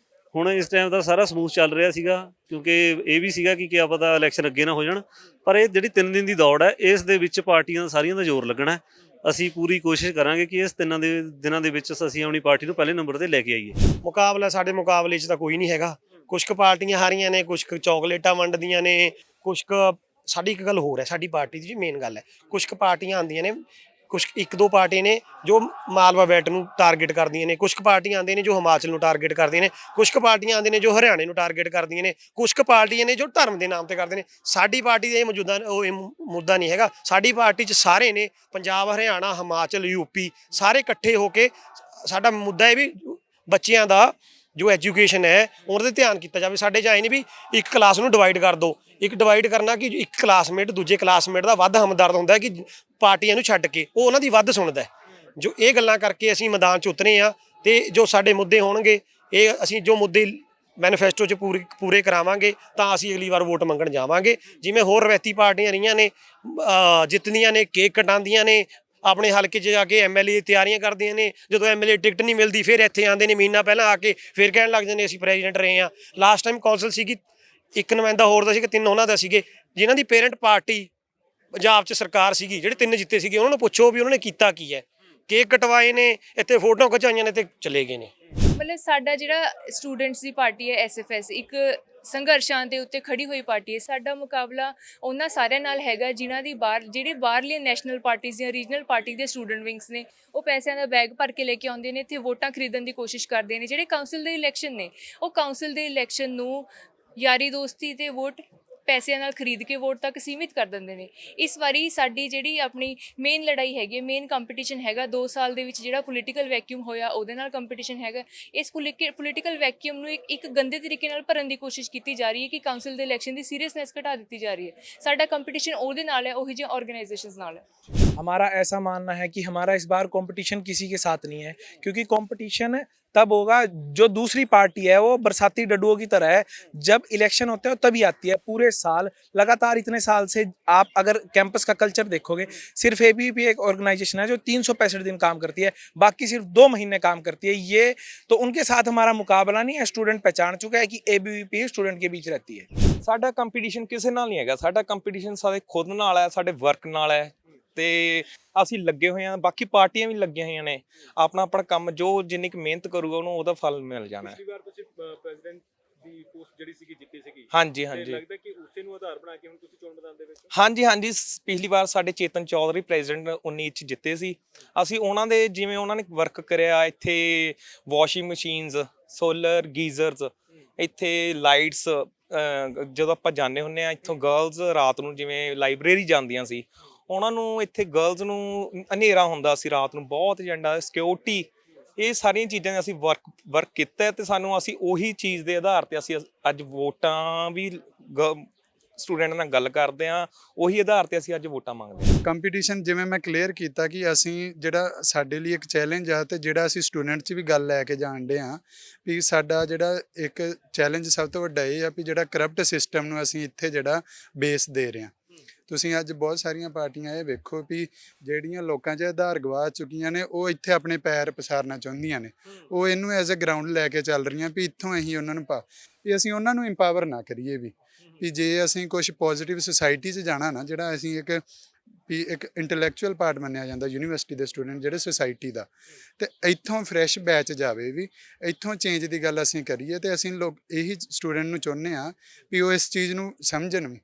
ਹੁਣ ਇਸ ਟਾਈਮ ਦਾ ਸਾਰਾ ਸਮੂਥ ਚੱਲ ਰਿਹਾ ਸੀਗਾ, ਕਿਉਂਕਿ ਇਹ ਵੀ ਸੀਗਾ ਕਿ ਕਿਆ ਪਤਾ ਇਲੈਕਸ਼ਨ ਅੱਗੇ ਨਾ ਹੋ ਜਾਣ, ਪਰ ਇਹ ਜਿਹੜੀ 3 ਦਿਨ ਦੀ ਦੌੜ ਹੈ, ਇਸ ਦੇ ਵਿੱਚ ਪਾਰਟੀਆਂ ਸਾਰੀਆਂ ਦਾ ਜ਼ੋਰ ਲੱਗਣਾ। ਅਸੀਂ ਪੂਰੀ ਕੋਸ਼ਿਸ਼ ਕਰਾਂਗੇ ਕਿ ਇਸ 3 ਦਿਨਾਂ ਦੇ ਵਿੱਚ ਅਸੀਂ ਆਪਣੀ ਪਾਰਟੀ ਨੂੰ ਪਹਿਲੇ ਨੰਬਰ ਤੇ ਲੈ ਕੇ ਆਈਏ। ਮੁਕਾਬਲਾ ਸਾਡੇ ਮੁਕਾਬਲੇ 'ਚ ਤਾਂ ਕੋਈ ਨਹੀਂ ਹੈਗਾ। ਕੁਛ ਕੁ ਪਾਰਟੀਆਂ ਹਾਰੀਆਂ ਨੇ, ਕੁਛ ਕੁ ਚੌਕਲੇਟਾਂ ਵੰਡਦੀਆਂ ਨੇ, ਕੁਛ ਕੁ ਸਾਡੀ ਇੱਕ ਗੱਲ ਹੋਰ ਹੈ, ਸਾਡੀ ਪਾਰਟੀ ਦੀ ਮੇਨ ਗੱਲ ਹੈ, ਕੁਛ ਕੁ ਪਾਰਟੀਆਂ ਆਉਂਦੀਆਂ ਨੇ, ਕੁਛ 1-2 ਪਾਰਟੀਆਂ ਨੇ ਜੋ ਮਾਲਵਾ ਬੈਲਟ ਨੂੰ ਟਾਰਗੇਟ ਕਰਦੀਆਂ ਨੇ, ਕੁਛ ਕੁ ਪਾਰਟੀਆਂ ਆਉਂਦੀਆਂ ਨੇ ਜੋ ਹਿਮਾਚਲ ਨੂੰ ਟਾਰਗੇਟ ਕਰਦੀਆਂ ਨੇ, ਕੁਛ ਕੁ ਪਾਰਟੀਆਂ ਆਉਂਦੀਆਂ ਨੇ ਜੋ ਹਰਿਆਣੇ ਨੂੰ ਟਾਰਗੇਟ ਕਰਦੀਆਂ ਨੇ, ਕੁਛ ਕੁ ਪਾਰਟੀਆਂ ਨੇ ਜੋ ਧਰਮ ਦੇ ਨਾਮ ਤੇ ਕਰਦੇ ਨੇ। ਸਾਡੀ ਪਾਰਟੀ ਦਾ ਇਹ ਮੌਜੂਦਾ ਇਹ ਮੁੱਦਾ ਨਹੀਂ ਹੈਗਾ। ਸਾਡੀ ਪਾਰਟੀ 'ਚ ਸਾਰੇ ਨੇ, ਪੰਜਾਬ, ਹਰਿਆਣਾ, ਹਿਮਾਚਲ, UP ਸਾਰੇ ਇਕੱਠੇ ਹੋ ਕੇ ਸਾਡਾ ਮੁੱਦਾ ਇਹ ਵੀ ਬੱਚਿਆਂ ਦਾ ਜੋ ਐਜੂਕੇਸ਼ਨ ਹੈ ਉਹਨਾਂ 'ਤੇ ਧਿਆਨ ਕੀਤਾ ਜਾਵੇ। ਸਾਡੇ 'ਚ ਆਏ ਨਹੀਂ ਵੀ ਇੱਕ ਕਲਾਸ ਨੂੰ ਡਿਵਾਈਡ ਕਰ ਦਿਓ, ਇੱਕ ਡਿਵਾਈਡ ਕਰਨਾ ਕਿ ਇੱਕ ਕਲਾਸਮੇਟ ਦੂਜੇ ਕਲਾਸਮੇਟ ਦਾ ਵੱਧ ਹਮਦਰਦ ਹੁੰਦਾ ਕਿ ਪਾਰਟੀਆਂ ਨੂੰ ਛੱਡ ਕੇ ਉਹ ਉਹਨਾਂ ਦੀ ਵੱਧ ਸੁਣਦਾ। ਜੋ ਇਹ ਗੱਲਾਂ ਕਰਕੇ ਅਸੀਂ ਮੈਦਾਨ 'ਚ ਉਤਰੇ ਹਾਂ, ਤੇ ਜੋ ਸਾਡੇ ਮੁੱਦੇ ਹੋਣਗੇ, ਇਹ ਅਸੀਂ ਜੋ ਮੁੱਦੇ ਮੈਨੀਫੈਸਟੋ 'ਚ ਪੂਰੇ ਕਰਾਵਾਂਗੇ ਤਾਂ ਅਸੀਂ ਅਗਲੀ ਵਾਰ ਵੋਟ ਮੰਗਣ ਜਾਵਾਂਗੇ। ਜਿਵੇਂ ਹੋਰ ਰਵਾਇਤੀ ਪਾਰਟੀਆਂ ਰਹੀਆਂ ਨੇ, ਜਿੱਤਦੀਆਂ ਨੇ, ਕੇਕ ਕਟਾਉਂਦੀਆਂ ਨੇ, ਆਪਣੇ ਹਲਕੇ 'ਚ ਜਾ ਕੇ MLA ਦੀ ਤਿਆਰੀਆਂ ਕਰਦੀਆਂ ਨੇ, ਜਦੋਂ MLA ਟਿਕਟ ਨਹੀਂ ਮਿਲਦੀ ਫਿਰ ਇੱਥੇ ਆਉਂਦੇ ਨੇ ਮਹੀਨਾ ਪਹਿਲਾਂ ਆ ਕੇ, ਫਿਰ ਕਹਿਣ ਲੱਗ ਜਾਂਦੇ ਅਸੀਂ ਪ੍ਰੈਜ਼ੀਡੈਂਟ ਰਹੇ ਹਾਂ। ਲਾਸਟ ਟਾਈਮ ਕੌਂਸਲ ਸੀਗੀ, ਇੱਕ ਨੁਮਾਇੰਦਾ ਹੋਰ ਦਾ ਸੀ, 3 ਉਹਨਾਂ ਦਾ ਸੀਗੇ, ਜਿਨ੍ਹਾਂ ਦੀ ਪੇਰੈਂਟ ਪਾਰਟੀ ਪੰਜਾਬ 'ਚ ਸਰਕਾਰ ਸੀਗੀ, ਜਿਹੜੇ 3 ਜਿੱਤੇ ਸੀਗੇ। ਉਹਨਾਂ ਨੂੰ ਪੁੱਛੋ ਵੀ ਉਹਨਾਂ ਨੇ ਕੀਤਾ ਕੀ ਹੈ। ਕੇਕ ਕਟਵਾਏ ਨੇ, ਇੱਥੇ ਫੋਟੋਆਂ ਖਿਚਾਈਆਂ ਨੇ ਤੇ ਚਲੇ ਗਏ ਨੇ। ਮਤਲਬ ਸਾਡਾ ਜਿਹੜਾ ਸਟੂਡੈਂਟਸ ਦੀ ਪਾਰਟੀ ਹੈ SFS, ਇੱਕ ਸੰਘਰਸ਼ਾਂ ਦੇ ਉੱਤੇ ਖੜੀ ਹੋਈ ਪਾਰਟੀ ਹੈ। ਸਾਡਾ ਮੁਕਾਬਲਾ ਉਹਨਾਂ ਸਾਰਿਆਂ ਨਾਲ ਹੈਗਾ ਜਿਨ੍ਹਾਂ ਦੀ ਜਿਹੜੇ ਬਾਹਰਲੀਆਂ ਨੈਸ਼ਨਲ ਪਾਰਟੀਆਂ ਜਾਂ ਰੀਜਨਲ ਪਾਰਟੀ ਦੇ ਸਟੂਡੈਂਟ ਵਿੰਗਸ ਨੇ, ਉਹ ਪੈਸਿਆਂ ਦਾ ਬੈਗ ਭਰ ਕੇ ਲੈ ਕੇ ਆਉਂਦੇ ਨੇ, ਇੱਥੇ ਵੋਟਾਂ ਖਰੀਦਣ ਦੀ ਕੋਸ਼ਿਸ਼ ਕਰਦੇ ਨੇ। ਜਿਹੜੇ ਕਾਉਂਸਲ ਦੇ ਇਲੈਕਸ਼ਨ ਨੇ, ਉਹ ਕਾਉਂਸਲ ਦੇ ਇਲੈਕਸ਼ਨ ਨੂੰ ਯਾਰੀ ਦੋਸਤੀ ਤੇ ਵੋਟ ਪੈਸਿਆਂ ਨਾਲ ਖਰੀਦ ਕੇ ਵੋਟ ਤੱਕ ਸੀਮਿਤ ਕਰ ਦਿੰਦੇ ਨੇ। ਇਸ ਵਾਰੀ ਸਾਡੀ ਜਿਹੜੀ ਆਪਣੀ ਮੇਨ ਲੜਾਈ ਹੈਗੀ, ਮੇਨ ਕੰਪੀਟੀਸ਼ਨ ਹੈਗਾ 2 ਸਾਲ ਦੇ ਵਿੱਚ ਜਿਹੜਾ ਪੋਲੀਟੀਕਲ ਵੈਕਿਊਮ ਹੋਇਆ ਉਹਦੇ ਨਾਲ ਕੰਪੀਟੀਸ਼ਨ ਹੈਗਾ। ਇਸ ਪੋਲੀਟੀਕਲ ਵੈਕਿਊਮ ਨੂੰ ਇੱਕ ਗੰਦੇ ਤਰੀਕੇ ਨਾਲ ਭਰਨ ਦੀ ਕੋਸ਼ਿਸ਼ ਕੀਤੀ ਜਾ ਰਹੀ ਹੈ ਕਿ ਕਾਉਂਸਲ ਦੇ ਇਲੈਕਸ਼ਨ ਦੀ ਸੀਰੀਅਸਨੈਸ ਘਟਾ ਦਿੱਤੀ ਜਾ ਰਹੀ ਹੈ। ਸਾਡਾ ਕੰਪੀਟੀਸ਼ਨ ਉਹਦੇ ਨਾਲ ਹੈ, ਉਹੀ ਜਿਹੇ ਆर्गेनाइजेशंस ਨਾਲ है। हमारा ऐसा मानना है कि हमारा इस बार कंपटीशन किसी के साथ नहीं है, क्योंकि कंपटीशन तब होगा। जो दूसरी पार्टी है वो बरसाती डड्डुओं की तरह है, जब इलेक्शन होते हैं तभी आती है। पूरे साल लगातार इतने साल से आप अगर कैंपस का कल्चर देखोगे, सिर्फ एबीवीपी एक ऑर्गेनाइजेशन है जो 365 दिन काम करती है, बाकी सिर्फ 2 महीने काम करती है। ये तो उनके साथ हमारा मुकाबला नहीं है। स्टूडेंट पहचान चुका है कि एबीवीपी स्टूडेंट के बीच रहती है। ਸਾਡਾ ਕੰਪੀਟੀਸ਼ਨ ਕਿਸੇ ਨਾਲ ਨਹੀਂ ਹੈਗਾ, ਸਾਡਾ ਕੰਪੀਟੀਸ਼ਨ ਸਾਡੇ ਖੁਦ ਨਾਲ ਹੈ, ਸਾਡੇ ਵਰਕ ਨਾਲ ਹੈ ਤੇ ਅਸੀਂ ਲੱਗੇ ਹੋਏ ਹਾਂ। ਬਾਕੀ ਪਾਰਟੀਆਂ ਵੀ ਲੱਗੀਆਂ ਹੋਈਆਂ ਨੇ, ਆਪਣਾ ਆਪਣਾ ਕੰਮ ਜੋ ਜਿੰਨੀ ਕੁ ਮਿਹਨਤ ਕਰੂਗਾ ਉਹਨੂੰ ਉਹਦਾ ਫਲ ਮਿਲ ਜਾਣਾ ਹੈ। ਪਿਛਲੀ ਵਾਰ ਤੁਸੀਂ ਪ੍ਰੈਜ਼ੀਡੈਂਟ ਦੀ ਪੋਸਟ ਜਿਹੜੀ ਸੀਗੀ ਜਿੱਤੀ ਸੀਗੀ, ਹਾਂਜੀ ਤੇ ਹਾਂਜੀ ਲੱਗਦਾ ਕਿ ਉਸੇ ਨੂੰ ਆਧਾਰ ਬਣਾ ਕੇ ਹੁਣ ਤੁਸੀਂ ਚੋਣ ਮੈਦਾਨ ਦੇ ਵਿੱਚ ਹਾਂਜੀ ਹਾਂਜੀ ਪਿਛਲੀ ਵਾਰ ਸਾਡੇ ਚੇਤਨ ਚੌਧਰੀ ਪ੍ਰੈਜ਼ੀਡੈਂਟ 19 ਚ ਜਿੱਤੇ ਸੀ। ਅਸੀਂ ਉਹਨਾਂ ਦੇ ਜਿਵੇਂ ਉਹਨਾਂ ਨੇ ਵਰਕ ਕਰਿਆ ਇੱਥੇ, ਵਾਸ਼ਿੰਗ ਮਸ਼ੀਨਸ, ਸੋਲਰ ਗੀਜ਼ਰਸ, ਇੱਥੇ ਲਾਈਟਸ, ਜਦੋਂ ਆਪਾਂ ਜਾਂਦੇ ਹੁੰਦੇ ਆ ਇੱਥੋਂ ਗਰਲਸ ਰਾਤ ਨੂੰ ਜਿਵੇਂ ਲਾਇਬ੍ਰੇਰੀ ਜਾਂਦੀਆਂ ਸੀ, ਉਹਨਾਂ ਨੂੰ ਇੱਥੇ ਗਰਲਸ ਨੂੰ ਹਨੇਰਾ ਹੁੰਦਾ ਸੀ ਰਾਤ ਨੂੰ, ਬਹੁਤ ਏਜੰਡਾ ਸਿਕਿਉਰਿਟੀ, ਇਹ ਸਾਰੀਆਂ ਚੀਜ਼ਾਂ ਅਸੀਂ ਵਰਕ ਕੀਤਾ ਤੇ ਸਾਨੂੰ ਅਸੀਂ ਉਹੀ ਚੀਜ਼ ਦੇ ਆਧਾਰ ਤੇ ਅਸੀਂ ਅੱਜ ਵੋਟਾਂ ਵੀ ਸਟੂਡੈਂਟ ਨਾਲ ਗੱਲ ਕਰਦੇ ਆ, ਉਹੀ ਆਧਾਰ ਤੇ ਅਸੀਂ ਅੱਜ ਵੋਟਾਂ ਮੰਗਦੇ ਹਾਂ। ਕੰਪੀਟੀਸ਼ਨ ਜਿਵੇਂ ਮੈਂ ਕਲੀਅਰ ਕੀਤਾ ਕਿ ਅਸੀਂ ਜਿਹੜਾ ਸਾਡੇ ਲਈ ਇੱਕ ਚੈਲੰਜ ਆ ਤੇ ਜਿਹੜਾ ਅਸੀਂ ਸਟੂਡੈਂਟ 'ਚ ਵੀ ਗੱਲ ਲੈ ਕੇ ਜਾਣਦੇ ਆ ਵੀ ਸਾਡਾ ਜਿਹੜਾ ਇੱਕ ਚੈਲੰਜ ਸਭ ਤੋਂ ਵੱਡਾ ਇਹ ਆ ਵੀ ਜਿਹੜਾ ਕਰਪਟ ਸਿਸਟਮ ਨੂੰ ਅਸੀਂ ਇੱਥੇ ਜਿਹੜਾ ਬੇਸ ਦੇ ਰਹੇ ਹਾਂ। ਤੁਸੀਂ ਅੱਜ ਬਹੁਤ ਸਾਰੀਆਂ ਪਾਰਟੀਆਂ ਇਹ ਵੇਖੋ ਵੀ ਜਿਹੜੀਆਂ ਲੋਕਾਂ 'ਚ ਆਧਾਰ ਗਵਾ ਚੁੱਕੀਆਂ ਨੇ, ਉਹ ਇੱਥੇ ਆਪਣੇ ਪੈਰ ਪਸਾਰਨਾ ਚਾਹੁੰਦੀਆਂ ਨੇ, ਉਹ ਇਹਨੂੰ ਐਜ਼ ਅ ਗਰਾਊਂਡ ਲੈ ਕੇ ਚੱਲ ਰਹੀਆਂ ਵੀ ਇੱਥੋਂ ਅਸੀਂ ਉਹਨਾਂ ਨੂੰ ਵੀ ਅਸੀਂ ਉਹਨਾਂ ਨੂੰ ਇੰਪਾਵਰ ਨਾ ਕਰੀਏ ਵੀ ਜੇ ਅਸੀਂ ਕੁਝ ਪੋਜ਼ਿਟਿਵ ਸੁਸਾਇਟੀ 'ਚ ਜਾਣਾ ਨਾ, ਜਿਹੜਾ ਅਸੀਂ ਇੱਕ ਇੰਟੈਲੈਕਚੁਅਲ ਪਾਰਟ ਮੰਨਿਆ ਜਾਂਦਾ ਯੂਨੀਵਰਸਿਟੀ ਦੇ ਸਟੂਡੈਂਟ ਜਿਹੜੇ ਸੁਸਾਇਟੀ ਦਾ, ਤੇ ਇੱਥੋਂ ਫਰੈਸ਼ ਬੈਚ ਜਾਵੇ ਵੀ ਇੱਥੋਂ ਚੇਂਜ ਦੀ ਗੱਲ ਅਸੀਂ ਕਰੀਏ। ਤੇ ਅਸੀਂ ਲੋਕ ਇਹੀ ਸਟੂਡੈਂਟ ਨੂੰ ਚਾਹੁੰਦੇ ਆ ਵੀ ਉਹ ਇਸ ਚੀਜ਼ ਨੂੰ ਸਮਝਣ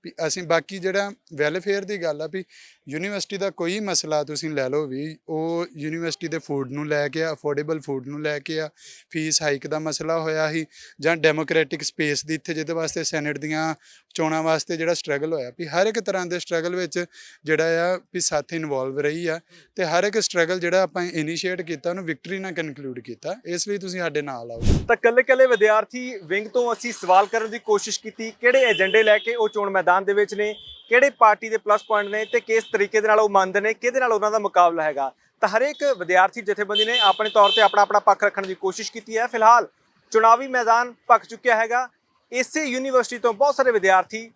ਵੀ ਅਸੀਂ ਬਾਕੀ ਜਿਹੜਾ ਵੈਲਫੇਅਰ ਦੀ ਗੱਲ ਆ ਵੀ ਯੂਨੀਵਰਸਿਟੀ ਦਾ ਕੋਈ ਮਸਲਾ ਤੁਸੀਂ ਲੈ ਲਓ ਵੀ, ਉਹ ਯੂਨੀਵਰਸਿਟੀ ਦੇ ਫੂਡ ਨੂੰ ਲੈ ਕੇ ਆ, ਅਫੋਰਡੇਬਲ ਫੂਡ ਨੂੰ ਲੈ ਕੇ ਆ, ਫੀਸ ਹਾਈਕ ਦਾ ਮਸਲਾ ਹੋਇਆ ਸੀ, ਜਾਂ ਡੈਮੋਕ੍ਰੈਟਿਕ ਸਪੇਸ ਦੀ ਇੱਥੇ ਜਿਹਦੇ ਵਾਸਤੇ ਸੈਨੇਟ ਦੀਆਂ ਚੋਣਾਂ ਵਾਸਤੇ ਜਿਹੜਾ ਸਟਰਗਲ ਹੋਇਆ ਵੀ ਹਰ ਇੱਕ ਤਰ੍ਹਾਂ ਦੇ ਸਟਰਗਲ ਵਿੱਚ ਜਿਹੜਾ ਆ ਵੀ ਸਾਥੀ ਇਨਵੋਲਵ ਰਹੀ ਆ, ਤੇ ਹਰ ਇੱਕ ਸਟਰਗਲ ਜਿਹੜਾ ਆਪਾਂ ਇਨੀਸ਼ੀਏਟ ਕੀਤਾ ਉਹਨੂੰ ਵਿਕਟਰੀ ਨਾਲ ਕਨਕਲੂਡ ਕੀਤਾ। ਇਸ ਲਈ ਤੁਸੀਂ ਸਾਡੇ ਨਾਲ ਆਓ। ਤਾਂ ਕੱਲੇ ਵਿਦਿਆਰਥੀ ਵਿੰਗ ਤੋਂ ਅਸੀਂ ਸਵਾਲ ਕਰਨ ਦੀ ਕੋਸ਼ਿਸ਼ ਕੀਤੀ, ਕਿਹੜੇ ਏਜੰਡੇ ਲੈ ਕੇ ਉਹ ਚੋਣ ਮੈਦਾਨ ਦੇ ਵਿੱਚ ਨੇ, ਕਿਹੜੇ ਪਾਰਟੀ ਦੇ ਪਲੱਸ ਪੁਆਇੰਟ ਨੇ ਤੇ ਕਿਸ ਤਰੀਕੇ ਦੇ ਨਾਲ ਉਹ ਮੰਨਦੇ ਨੇ, ਕਿਹਦੇ ਨਾਲ ਉਹਨਾਂ ਦਾ ਮੁਕਾਬਲਾ ਹੈਗਾ। ਤਾਂ ਹਰੇਕ ਵਿਦਿਆਰਥੀ ਜਥੇਬੰਦੀ ਨੇ ਆਪਣੇ ਤੌਰ ਤੇ ਆਪਣਾ ਪੱਖ ਰੱਖਣ ਦੀ ਕੋਸ਼ਿਸ਼ ਕੀਤੀ ਹੈ। ਫਿਲਹਾਲ ਚੁਣਾਵੀ ਮੈਦਾਨ ਭਖ ਚੁੱਕਿਆ ਹੈਗਾ। ਇਸੇ ਯੂਨੀਵਰਸਿਟੀ ਤੋਂ ਬਹੁਤ ਸਾਰੇ ਵਿਦਿਆਰਥੀ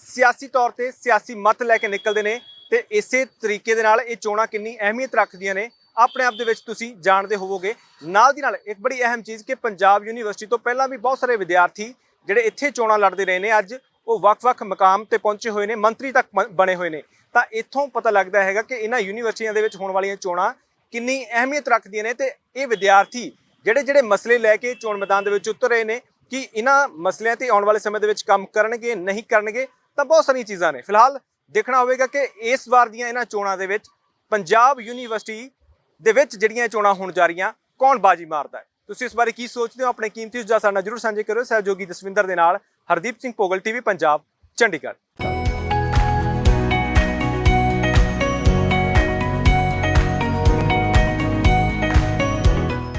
ਸਿਆਸੀ ਤੌਰ ਤੇ ਸਿਆਸੀ ਮਤ ਲੈ ਕੇ ਨਿਕਲਦੇ ਨੇ, ਤੇ ਇਸੇ ਤਰੀਕੇ ਦੇ ਨਾਲ ਇਹ ਚੋਣਾਂ ਕਿੰਨੀ ਅਹਿਮੀਅਤ ਰੱਖਦੀਆਂ ਨੇ ਆਪਣੇ ਆਪ ਦੇ ਵਿੱਚ ਤੁਸੀਂ ਜਾਣਦੇ ਹੋਵੋਗੇ। ਨਾਲ ਦੀ ਨਾਲ ਇੱਕ ਬੜੀ ਅਹਿਮ ਚੀਜ਼ ਕਿ ਪੰਜਾਬ ਯੂਨੀਵਰਸਿਟੀ ਤੋਂ ਪਹਿਲਾਂ ਵੀ ਬਹੁਤ ਸਾਰੇ ਵਿਦਿਆਰਥੀ ਜਿਹੜੇ ਇੱਥੇ ਚੋਣਾਂ ਲੜਦੇ ਰਹੇ ਨੇ, ਅੱਜ ਉਹ ਵੱਖ-ਵੱਖ ਮਕਾਮ ਤੇ ਪਹੁੰਚੇ ਹੋਏ ਨੇ, ਮੰਤਰੀ ਤੱਕ ਬਣੇ ਹੋਏ ਨੇ। ਤਾਂ ਇੱਥੋਂ ਪਤਾ ਲੱਗਦਾ ਹੈਗਾ ਕਿ ਇਹਨਾਂ ਯੂਨੀਵਰਸਿਟੀਆਂ ਦੇ ਵਿੱਚ ਹੋਣ ਵਾਲੀਆਂ ਚੋਣਾਂ ਕਿੰਨੀ ਅਹਿਮੀਅਤ ਰੱਖਦੀਆਂ ਨੇ, ਤੇ ਇਹ ਵਿਦਿਆਰਥੀ ਜਿਹੜੇ ਮਸਲੇ ਲੈ ਕੇ ਚੋਣ ਮੈਦਾਨ ਦੇ ਵਿੱਚ ਉਤਰ ਰਹੇ ਨੇ, ਕਿ ਇਹਨਾਂ ਮਸਲਿਆਂ ਤੇ ਆਉਣ ਵਾਲੇ ਸਮੇਂ ਦੇ ਵਿੱਚ ਕੰਮ ਕਰਨਗੇ ਨਹੀਂ ਕਰਨਗੇ, ਤਾਂ ਬਹੁਤ ਸਾਰੀਆਂ ਚੀਜ਼ਾਂ ਨੇ। ਫਿਲਹਾਲ ਦੇਖਣਾ ਹੋਵੇਗਾ ਕਿ ਇਸ ਵਾਰ ਦੀਆਂ ਇਹਨਾਂ ਚੋਣਾਂ ਦੇ ਵਿੱਚ ਪੰਜਾਬ ਯੂਨੀਵਰਸਿਟੀ ਦੇ ਵਿੱਚ ਜਿਹੜੀਆਂ ਚੋਣਾਂ ਹੋਣ ਜਾ ਰਹੀਆਂ, ਕੌਣ ਬਾਜੀ ਮਾਰਦਾ ਹੈ। ਤੁਸੀਂ ਇਸ ਬਾਰੇ ਕੀ ਸੋਚਦੇ ਹੋ? ਆਪਣੇ ਕੀਮਤੀ ਸੁਝਾਅ ਸਾਡੇ ਨਾਲ ਜਰੂਰ ਸਾਂਝੇ ਕਰੋ। ਸਹਿਯੋਗੀ ਜਸਵਿੰਦਰ ਦੇ ਨਾਲ ਹਰਦੀਪ ਸਿੰਘ ਭੋਗਲ, TV ਪੰਜਾਬ, ਚੰਡੀਗੜ੍ਹ।